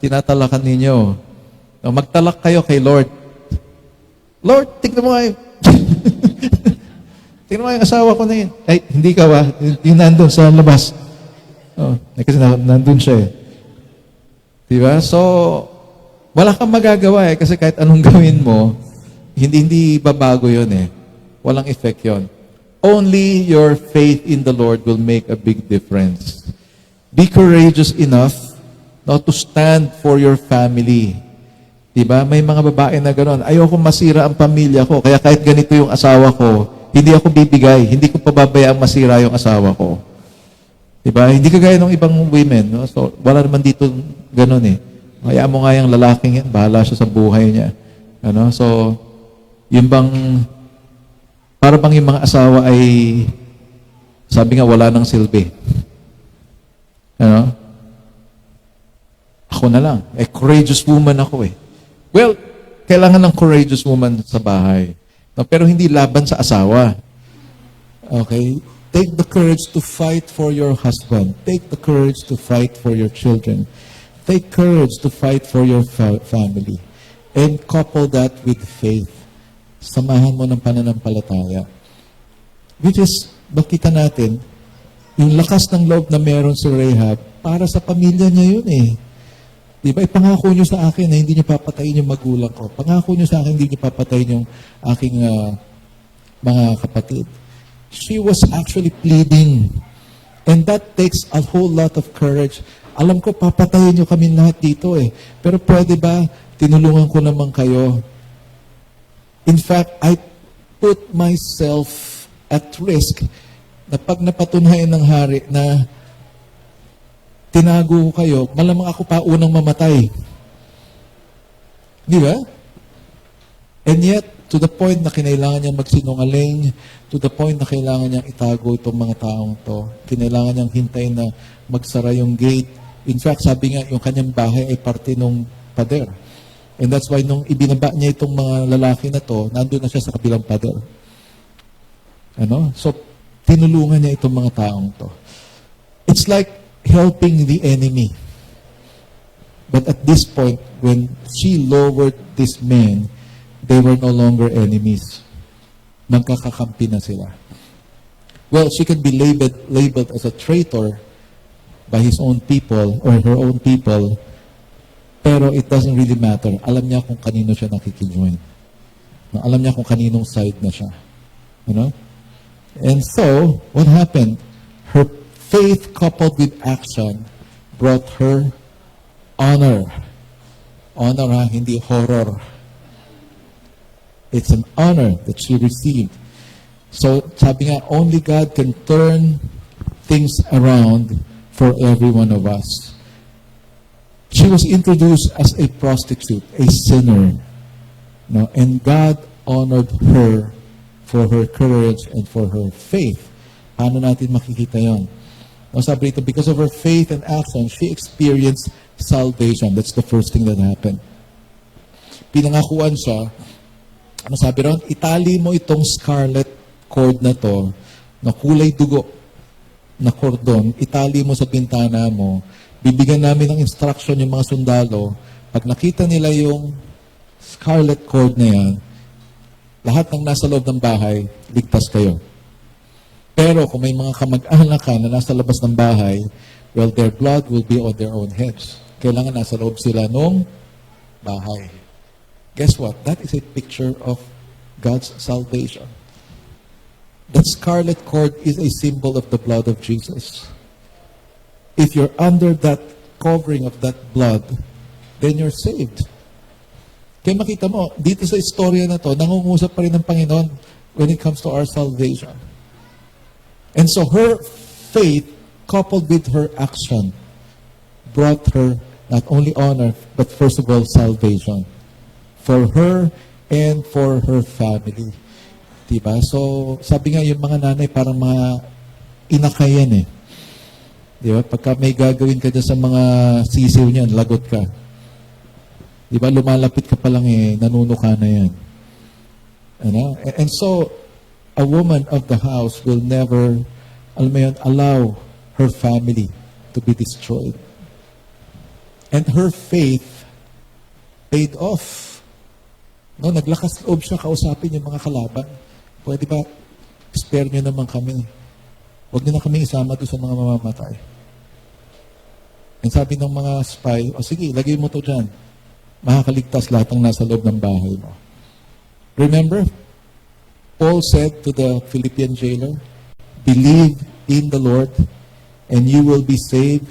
Speaker 2: tinatalakan ninyo. Magtalak kayo kay Lord. Lord, tignan mo nga tignan mo yung asawa ko na yun. Ay, hindi ka ba? Yung nandun sa labas. Kasi nandun siya Diba? So, wala kang magagawa kasi kahit anong gawin mo, hindi babago yun Walang effect yun. Only your faith in the Lord will make a big difference. Be courageous enough to stand for your family. Diba? May mga babae na gano'n. Ayoko masira ang pamilya ko. Kaya kahit ganito yung asawa ko, hindi ako bibigay. Hindi ko pababayaan masira yung asawa ko. Diba? Hindi kagaya ng ibang women. So, wala naman dito gano'n Kaya mo nga yung lalaking yan, bahala siya sa buhay niya. So, yung bang, para bang yung mga asawa ay, sabi nga, wala nang silbi. Ako na lang. Courageous woman ako Well, kailangan ng courageous woman sa bahay. Pero hindi laban sa asawa. Okay? Take the courage to fight for your husband. Take the courage to fight for your children. Take courage to fight for your family. And couple that with faith. Samahan mo ng pananampalataya. Which is, makita natin, yung lakas ng loob na meron si Rahab, para sa pamilya niya yun eh. Di ba? Ipangako niyo sa akin na hindi niyo papatayin yung magulang ko. Pangako niyo sa akin hindi niyo papatayin yung aking mga kapatid. She was actually pleading. And that takes a whole lot of courage. Alam ko, papatayin niyo kami lahat dito eh. Pero pwede ba, tinulungan ko naman kayo. In fact, I put myself at risk na pag napatunayan ng hari na tinago ko kayo, malamang ako pa unang mamatay. Di ba? And yet, to the point na kinailangan niyang magsinungaling, to the point na kailangan niyang itago itong mga taong to, kinailangan niyang hintayin na magsara yung gate. In fact, sabi nga, yung kanyang bahay ay parte ng pader. And that's why nung ibinaba niya itong mga lalaki na to, nandun na siya sa kabilang pader. Ano? So, tinulungan niya itong mga taong to. It's like helping the enemy. But at this point, when she lowered this man, they were no longer enemies. Magkakakampi na sila. Well, she can be labeled as a traitor by his own people or her own people, pero it doesn't really matter. Alam niya kung kanino siya nakikijoin. Alam niya kung kaninong side na siya. You know? And so, what happened? Her faith coupled with action brought her honor. Honor ha, hindi horror. It's an honor that she received. So, sabi nga, only God can turn things around for every one of us. She was introduced as a prostitute, a sinner. No? And God honored her for her courage and for her faith. Paano natin makikita yon? No, sabi ito, because of her faith and action, she experienced salvation. That's the first thing that happened. Pinangakuan siya. Ano sabi ron? Itali mo itong scarlet cord na to, na kulay dugo, na kordon, itali mo sa bintana mo. Bibigyan namin ng instruction yung mga sundalo. Pag nakita nila yung scarlet cord na yan, lahat ng nasa loob ng bahay, ligtas kayo. Pero kung may mga kamag-anak ka na nasa labas ng bahay, well, their blood will be on their own heads. Kailangan nasa loob sila nung bahay. Guess what? That is a picture of God's salvation. That scarlet cord is a symbol of the blood of Jesus. If you're under that covering of that blood, then you're saved. Kaya makita mo, dito sa istorya na to, nangungusap pa rin ng Panginoon when it comes to our salvation. And so her faith, coupled with her action, brought her not only honor, but first of all, salvation. For her and for her family. Diba? So, sabi nga yung mga nanay, parang mga inakayan eh. Diba? Pagka may gagawin ka dyan sa mga sisiw niyan, lagot ka. Diba? Lumalapit ka pa lang eh, nanunuka na yan. Ano? And so, a woman of the house will never, alam mo yun, allow her family to be destroyed. And her faith paid off. No, naglakas loob siya kausapin yung mga kalaban. Pwede ba, spare nyo naman kami. Huwag nyo na kami isama doon sa mga mamamatay. And sabi ng mga spy, o sige, lagay mo to dyan. Makakaligtas lahat ng nasa loob ng bahay mo. Remember, Paul said to the Philippian jailer, believe in the Lord and you will be saved,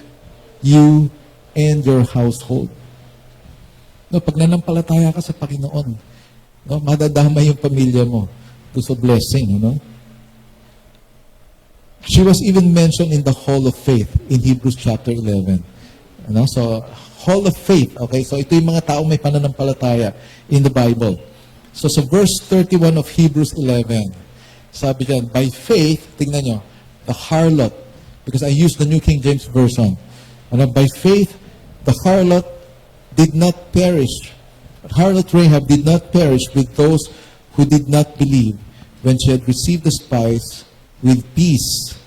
Speaker 2: you and your household. No, pag nanampalataya ka sa Panginoon, no, madadama yung pamilya mo. It's a blessing, you know. She was even mentioned in the Hall of Faith in Hebrews chapter 11. You know, so, Hall of Faith, okay? So, ito yung mga tao may pananampalataya in the Bible. So, sa verse 31 of Hebrews 11, sabi dyan, by faith, tingnan nyo, the harlot, because I used the New King James Version. Ano, by faith, the harlot did not perish. Harlot Rahab did not perish with those who did not believe when she had received the spies with peace.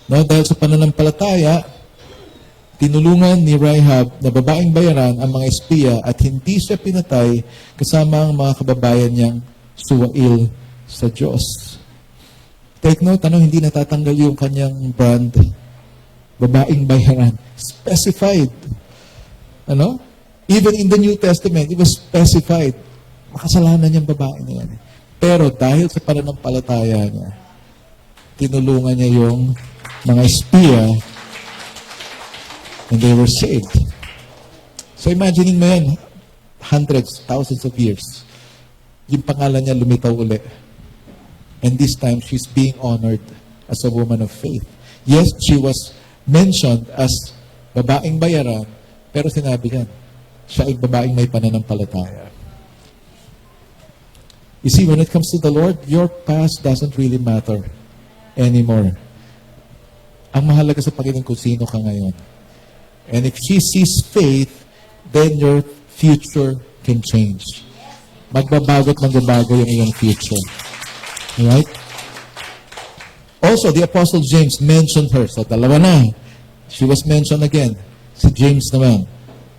Speaker 2: No, dahil sa pananampalataya, tinulungan ni Rahab na babaeng bayaran ang mga espiya at hindi siya pinatay kasama ang mga kababayan niyang suwail sa Diyos. Take note, hindi natatanggal yung kanyang brand. Babaeng bayaran. Specified. Even in the New Testament, it was specified. Makasalanan niyang babae na yan. Pero dahil sa pananampalataya niya, tinulungan niya yung mga espiya and they were saved. So imaginein mo yan, hundreds, thousands of years. Yung pangalan niya lumitaw uli. And this time, she's being honored as a woman of faith. Yes, she was mentioned as babaeng bayaran, pero sinabi niyan, siya ay babaeng may pananampalataya. You see, when it comes to the Lord, your past doesn't really matter anymore. Ang mahalaga sa Panginoon kung sino ka ngayon. And if she sees faith, then your future can change. Magbabago at magbabago yung iyong future. Right? Also, the Apostle James mentioned her. So, dalawa na. She was mentioned again. Si James naman.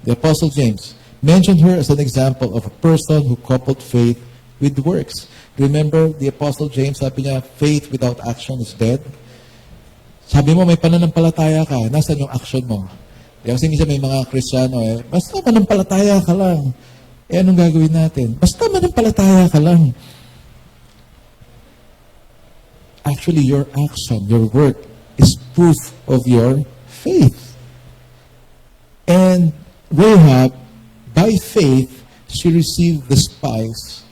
Speaker 2: The Apostle James mentioned her as an example of a person who coupled faith with works. Remember, the Apostle James, sabi niya, faith without action is dead. Sabi mo, may pananampalataya ka. Nasaan yung action mo? Kasi minsan may mga Kristiyano, basta manampalataya ka lang. Anong gagawin natin? Basta manampalataya ka lang. Actually, your action, your work, is proof of your faith. And Rahab, by faith, she received the spies.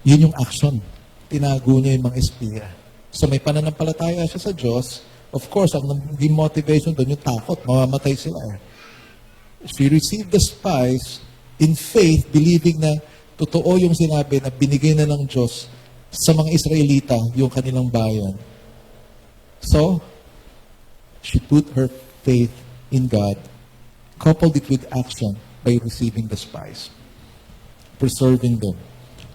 Speaker 2: Yun yung action. Tinago niya yung mga espiya. So may pananampalataya siya sa Diyos. Of course, ang motivation doon yung takot. Mamamatay sila. She received the spies in faith, believing na totoo yung sinabi na binigay na ng Diyos sa mga Israelita yung kanilang bayan. So, she put her faith in God, coupled it with action by receiving the spies, preserving them.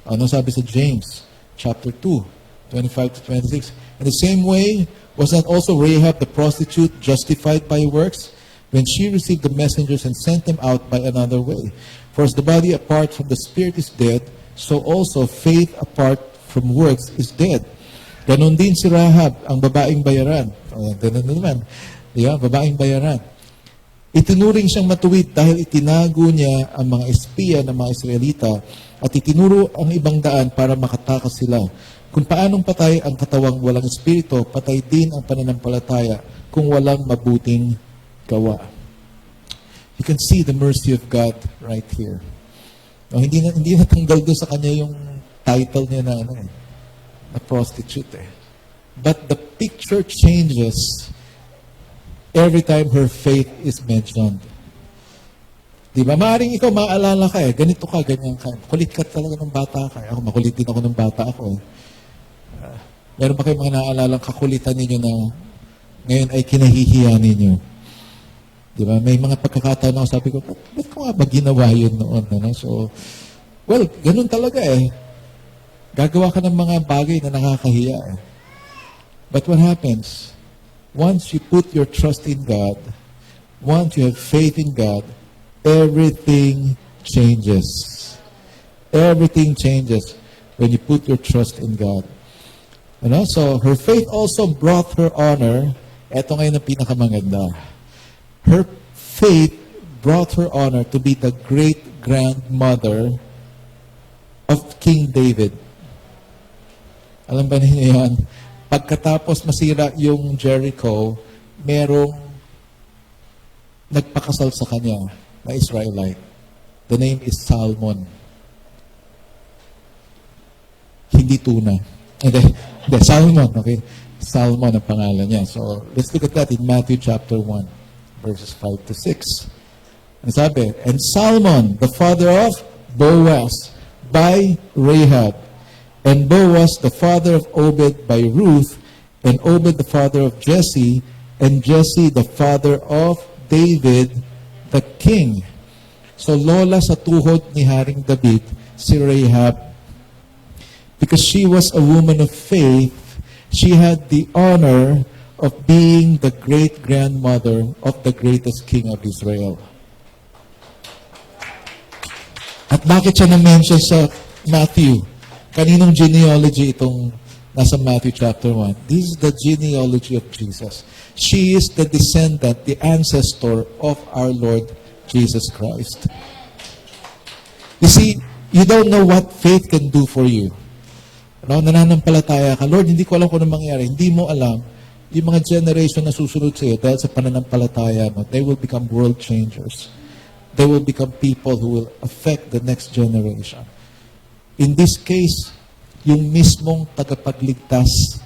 Speaker 2: Ano sabi sa James, chapter 2, 25 to 26? In the same way, was not also Rahab the prostitute justified by works when she received the messengers and sent them out by another way? For as the body apart from the spirit is dead, so also faith apart from works is dead. Ganon din si Rahab, ang babaeng bayaran. Ganon naman. Babaeng bayaran. Itinuring siyang matuwid dahil itinago niya ang mga espiya ng mga Israelita at itinuro ang ibang daan para makatakas sila. Kung paanong patay ang katawang walang espiritu, patay din ang pananampalataya kung walang mabuting gawa. You can see the mercy of God right here. Hindi natanggal doon sa kanya yung title niya na na prostitute. But the picture changes every time her faith is mentioned. Diba? Maaaring ikaw maaalala ka ganito ka, ganyan ka. Kulit ka talaga ng bata ka. Ako, makulit din ako ng bata ako. Meron ba kayo mga naaalala kakulitan ninyo na ngayon ay kinahihiya ninyo? Diba? May mga pagkakataon ako, sabi ko, ba't ko nga ba ginawa yun noon? So, well, ganun talaga Gagawa ka ng mga bagay na nakakahiya. But what happens? Once you put your trust in God, once you have faith in God, everything changes. Everything changes when you put your trust in God. So her faith also brought her honor. Ito ngayon ang pinakamaganda. Her faith brought her honor to be the great-grandmother of King David. Alam ba ninyo yan? Pagkatapos masira yung Jericho, merong nagpakasal sa kanya na Israelite. The name is Salmon. Hindi tuna. Hindi, Salmon, okay? Salmon ang pangalan niya. So, let's look at that in Matthew chapter 1, verses 5 to 6. Ang sabi, and Salmon, the father of Boaz, by Rahab, and Boaz, the father of Obed, by Ruth, and Obed, the father of Jesse, and Jesse, the father of David, the king. So, lola sa tuhod ni Haring David, si Rahab, because she was a woman of faith She had the honor of being the great-grandmother of the greatest king of Israel. At bakit siya na-mention sa Matthew? Kaninong genealogy itong nasa Matthew chapter 1? This is the genealogy of Jesus. She is the descendant, the ancestor of our Lord Jesus Christ. You see, you don't know what faith can do for you. No, nananampalataya ka, Lord, hindi ko alam kung ano mangyayari. Hindi mo alam, yung mga generation na susunod sa iyo, dahil sa pananampalataya mo, they will become world changers. They will become people who will affect the next generation. In this case, yung mismong tagapagligtas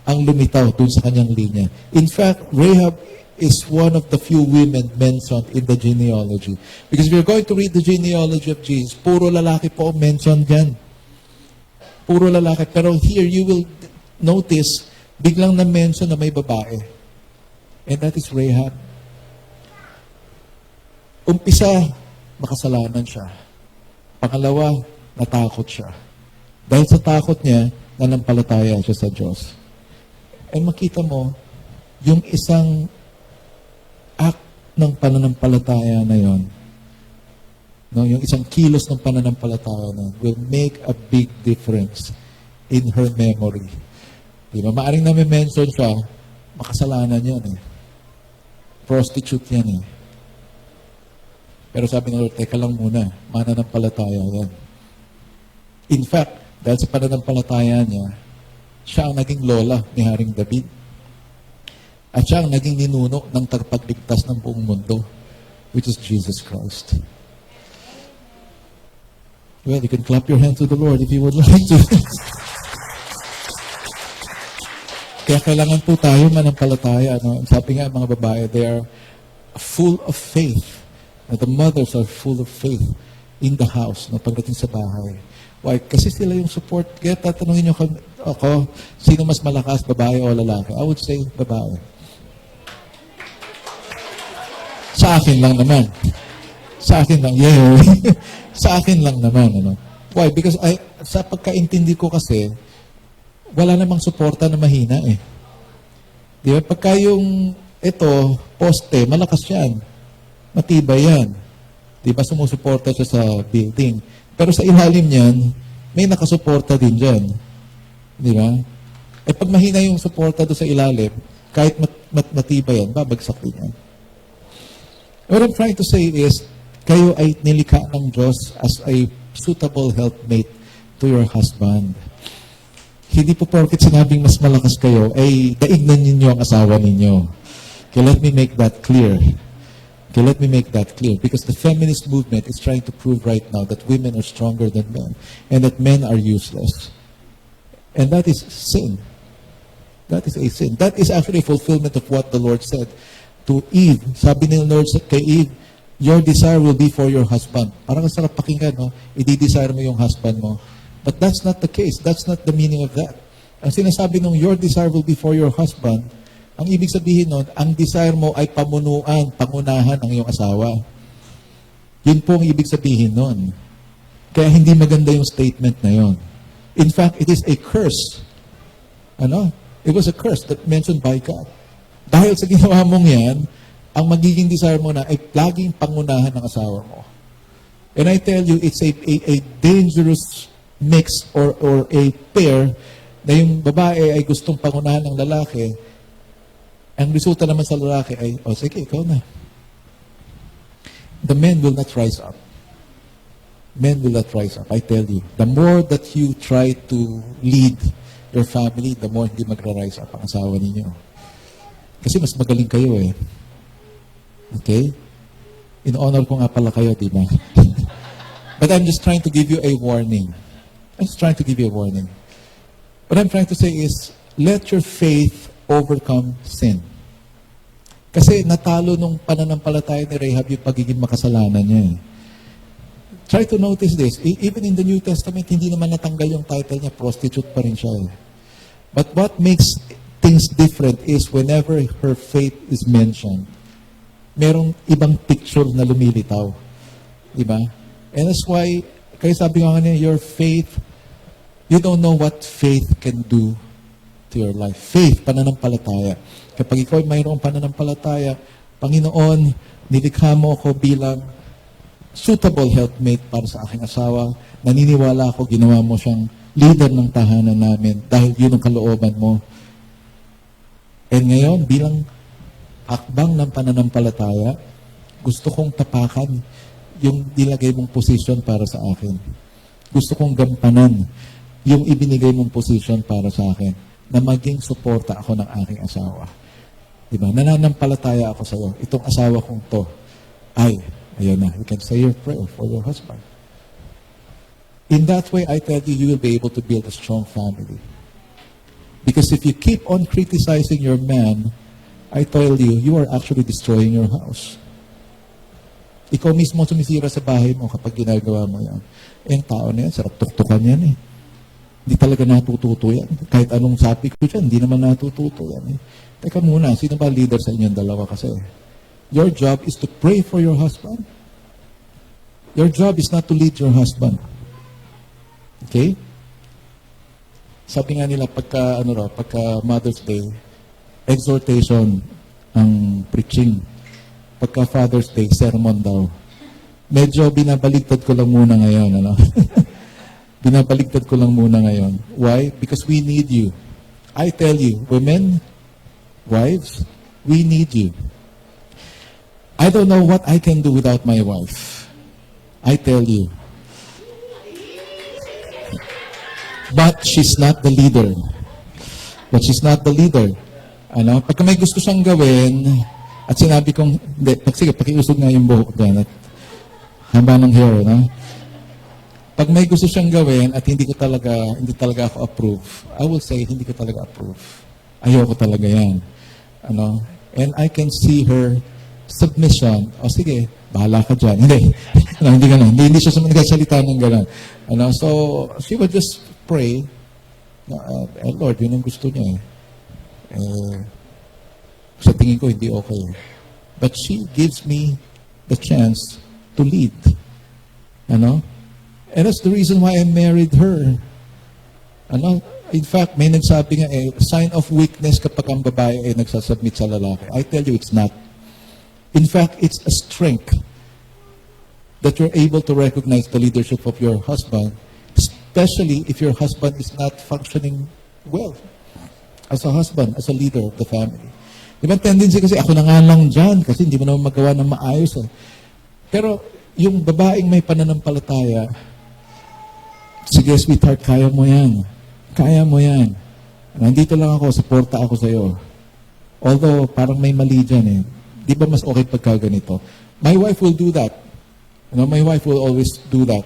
Speaker 2: ang lumitaw dun sa kanyang linya. In fact, Rahab is one of the few women mentioned in the genealogy. Because if you're going to read the genealogy of Jesus, puro lalaki po ang mentioned dyan. Puro lalaki. Pero here, you will notice, biglang na-mention na may babae. And that is Rahab. Umpisa, makasalanan siya. Pangalawa, natakot siya. Dahil sa takot niya, nanampalataya siya sa Diyos. And makita mo, yung isang act ng pananampalataya na yon, no, yung isang kilos ng pananampalataya na will make a big difference in her memory. Diba? Maaring nami-mention siya, makasalanan yan eh. Prostitute yan eh. Pero sabi ng Lord, teka lang muna, mananampalataya yan. In fact, dahil sa pananampalataya niya, siya ang naging lola ni Haring David. At siya ang naging ninuno ng tagapagligtas ng buong mundo, which is Jesus Christ. Well, you can clap your hands to the Lord if you would like to. Kaya kailangan po tayo manampalataya. No? Sabi nga mga babae, they are full of faith. The mothers are full of faith in the house, no, pagdating sa bahay. Why? Kasi sila yung support. Kaya tatanungin nyo ako, sino mas malakas, babae o lalaki? I would say, babae. Sa akin lang naman. Sa akin lang, yeah. Sa akin lang naman. Ano? Why? Because sa pagkaintindi ko kasi, wala namang suporta na mahina eh. Di ba? Pagka yung ito, poste, malakas yan. Matibay yan. Di ba? Sumusuporta siya sa building. Pero sa ilalim niyan, may nakasuporta din dyan. Di ba? Eh pag mahina yung suporta doon sa ilalim, kahit matibay yan, babagsak din yan. What I'm trying to say is, kayo ay nilikha ng Diyos as a suitable helpmate to your husband. Hindi po porket sinabing mas malakas kayo, ay daignan ninyo ang asawa ninyo. Okay, let me make that clear. Okay, let me make that clear. Because the feminist movement is trying to prove right now that women are stronger than men and that men are useless. And that is sin. That is a sin. That is actually a fulfillment of what the Lord said to Eve. Sabi ni Lord kay Eve, your desire will be for your husband. Parang sarap pakinggan, no? I-desire mo yung husband mo. But that's not the case. That's not the meaning of that. Ang sinasabi nung your desire will be for your husband, ang ibig sabihin nun, ang desire mo ay pamunuan, pangunahan ng iyong asawa. Yun po ang ibig sabihin nun. Kaya hindi maganda yung statement na yun. In fact, it is a curse. Ano? It was a curse that mentioned by God. Dahil sa ginawa mong yan, ang magiging desire mo na ay laging pangunahan ng asawa mo. And I tell you, it's a dangerous mix or a pair na yung babae ay gustong pangunahan ng lalaki, ang resulta naman sa lalaki ay, sige, ikaw na. The men will not rise up. Men will not rise up, I tell you. The more that you try to lead your family, the more hindi magra-rise up ang asawa ninyo. Kasi mas magaling kayo eh. Okay? In-honor ko nga pala kayo, di ba? But I'm just trying to give you a warning. I'm just trying to give you a warning. What I'm trying to say is, let your faith overcome sin. Kasi natalo nung pananampalataya ni Rahab yung pagiging makasalanan niya. Try to notice this. Even in the New Testament, hindi naman natanggal yung title niya, prostitute pa rin siya. But what makes things different is whenever her faith is mentioned, merong ibang picture na lumilitaw. Diba? And that's why, kaya sabi ko nga niya, your faith, you don't know what faith can do to your life. Faith, pananampalataya. Kapag ikaw ay mayroong pananampalataya, Panginoon, nilikha mo ako bilang suitable helpmate para sa aking asawa. Naniniwala ako, ginawa mo siyang leader ng tahanan namin dahil yun ang kalooban mo. And ngayon, bilang hakbang ng pananampalataya, gusto kong tapakan yung nilagay mong position para sa akin. Gusto kong gampanan yung ibinigay mong position para sa akin na maging suporta ako ng aking asawa. Diba? Nananampalataya ako sa iyo. Itong asawa kong to, ayun na, you can say your prayer for your husband. In that way, I tell you, you will be able to build a strong family. Because if you keep on criticizing your man, I tell you, you are actually destroying your house. Ikaw mismo sumisira sa bahay mo kapag ginagawa mo yan. Eh, ang tao na yan, sarap tuktukan yan eh. Hindi talaga natututo yan. Kahit anong sabi ko dyan, hindi naman natututo yan eh. Teka muna, sino ba leader sa inyong dalawa kasi? Your job is to pray for your husband. Your job is not to lead your husband. Okay? Sabi nga nila, pagka Mother's Day, exhortation ang preaching. Pagka Father's Day, sermon daw. Medyo binabaligtad ko lang muna ngayon, ano? Binabaligtad ko lang muna ngayon. Why? Because we need you. I tell you, women, wives, we need you. I don't know what I can do without my wife. I tell you. But she's not the leader. But she's not the leader. Ano? Pagka may gusto siyang gawin, at sinabi kong, sige, pakiusog nga yung buhok dyan at haba ng hair, no? Pag may gusto siyang gawin at hindi talaga ako approve, I will say, hindi ko talaga approve. Ayoko talaga yan. Ano? And I can see her submission. O sige, bahala ka dyan. Hindi. Hindi ganun. Hindi siya nagsasalita ng ganun. Ano? So, she would just pray. Lord, yun ang gusto niya eh. Sa tingin ko, hindi okay. But she gives me the chance to lead. Ano? And that's the reason why I married her. Ano? In fact, may nagsabi nga sign of weakness kapag ang babae ay nagsasubmit sa lalaki. I tell you, it's not. In fact, it's a strength that you're able to recognize the leadership of your husband, especially if your husband is not functioning well as a husband, as a leader of the family. Diba tendency kasi, ako na nga lang dyan kasi hindi mo naman magawa ng maayos. Pero yung babaeng may pananampalataya, sige sweetheart, kaya mo yan. Kaya mo yan. Nandito lang ako, suporta ako sa'yo. Although, parang may mali dyan eh. Di ba mas okay pagka ganito? My wife will do that. My wife will always do that.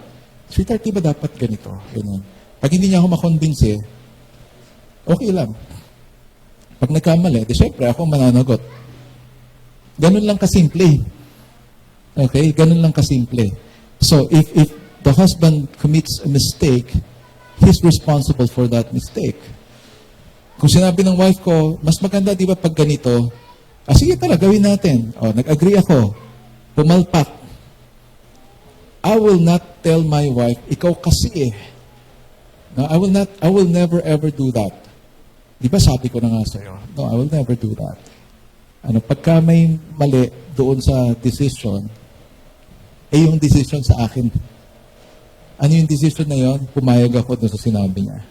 Speaker 2: Sweetheart, di ba dapat ganito? Ganun. Pag hindi niya ako makonvince okay lang. Pag nagkamali, di syempre ako mananagot. Ganun lang kasimple. Okay? Ganun lang kasimple. So, if the husband commits a mistake, he's responsible for that mistake. Kung sinabi ng wife ko, mas maganda di ba pag ganito, sige tala, gawin natin. Nag-agree ako. Pumalpak. I will not tell my wife, ikaw kasi eh. No, I will never ever do that. Di ba sabi ko na nga sa'yo? No, I will never do that. Pagka may mali doon sa decision, yung decision sa akin. Ano yung decision na yon? Pumayag ako doon sa sinabi niya.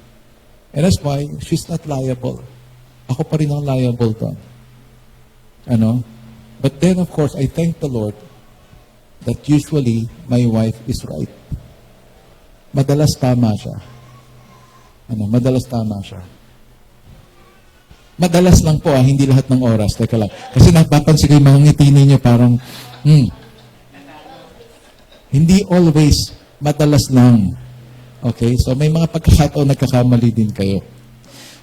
Speaker 2: And that's why she's not liable. Ako pa rin ang liable doon. But then, of course, I thank the Lord that usually my wife is right. Madalas tama siya. Madalas tama siya. Madalas lang po, hindi lahat ng oras. Teka lang. Kasi napapansin ko yung mga ngiti ninyo parang, hindi always, madalas lang. Okay? So may mga pagkakataon nagkakamali din kayo.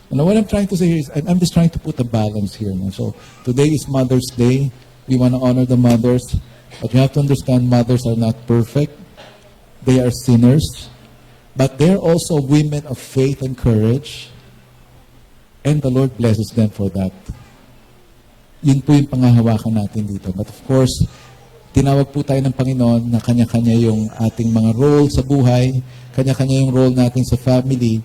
Speaker 2: What I'm trying to say here is, I'm just trying to put a balance here. So today is Mother's Day. We want to honor the mothers. But you have to understand, mothers are not perfect. They are sinners. But they're also women of faith and courage. And the Lord blesses them for that. Yun po yung pangahawakan natin dito. But of course, tinawag po tayo ng Panginoon na kanya-kanya yung ating mga role sa buhay, kanya-kanya yung role natin sa family.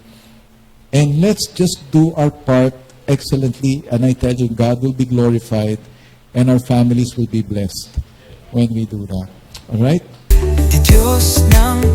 Speaker 3: And let's just do our part excellently, and I tell you, God will be glorified and our families will be blessed when we do that. All right?
Speaker 1: Diyos ng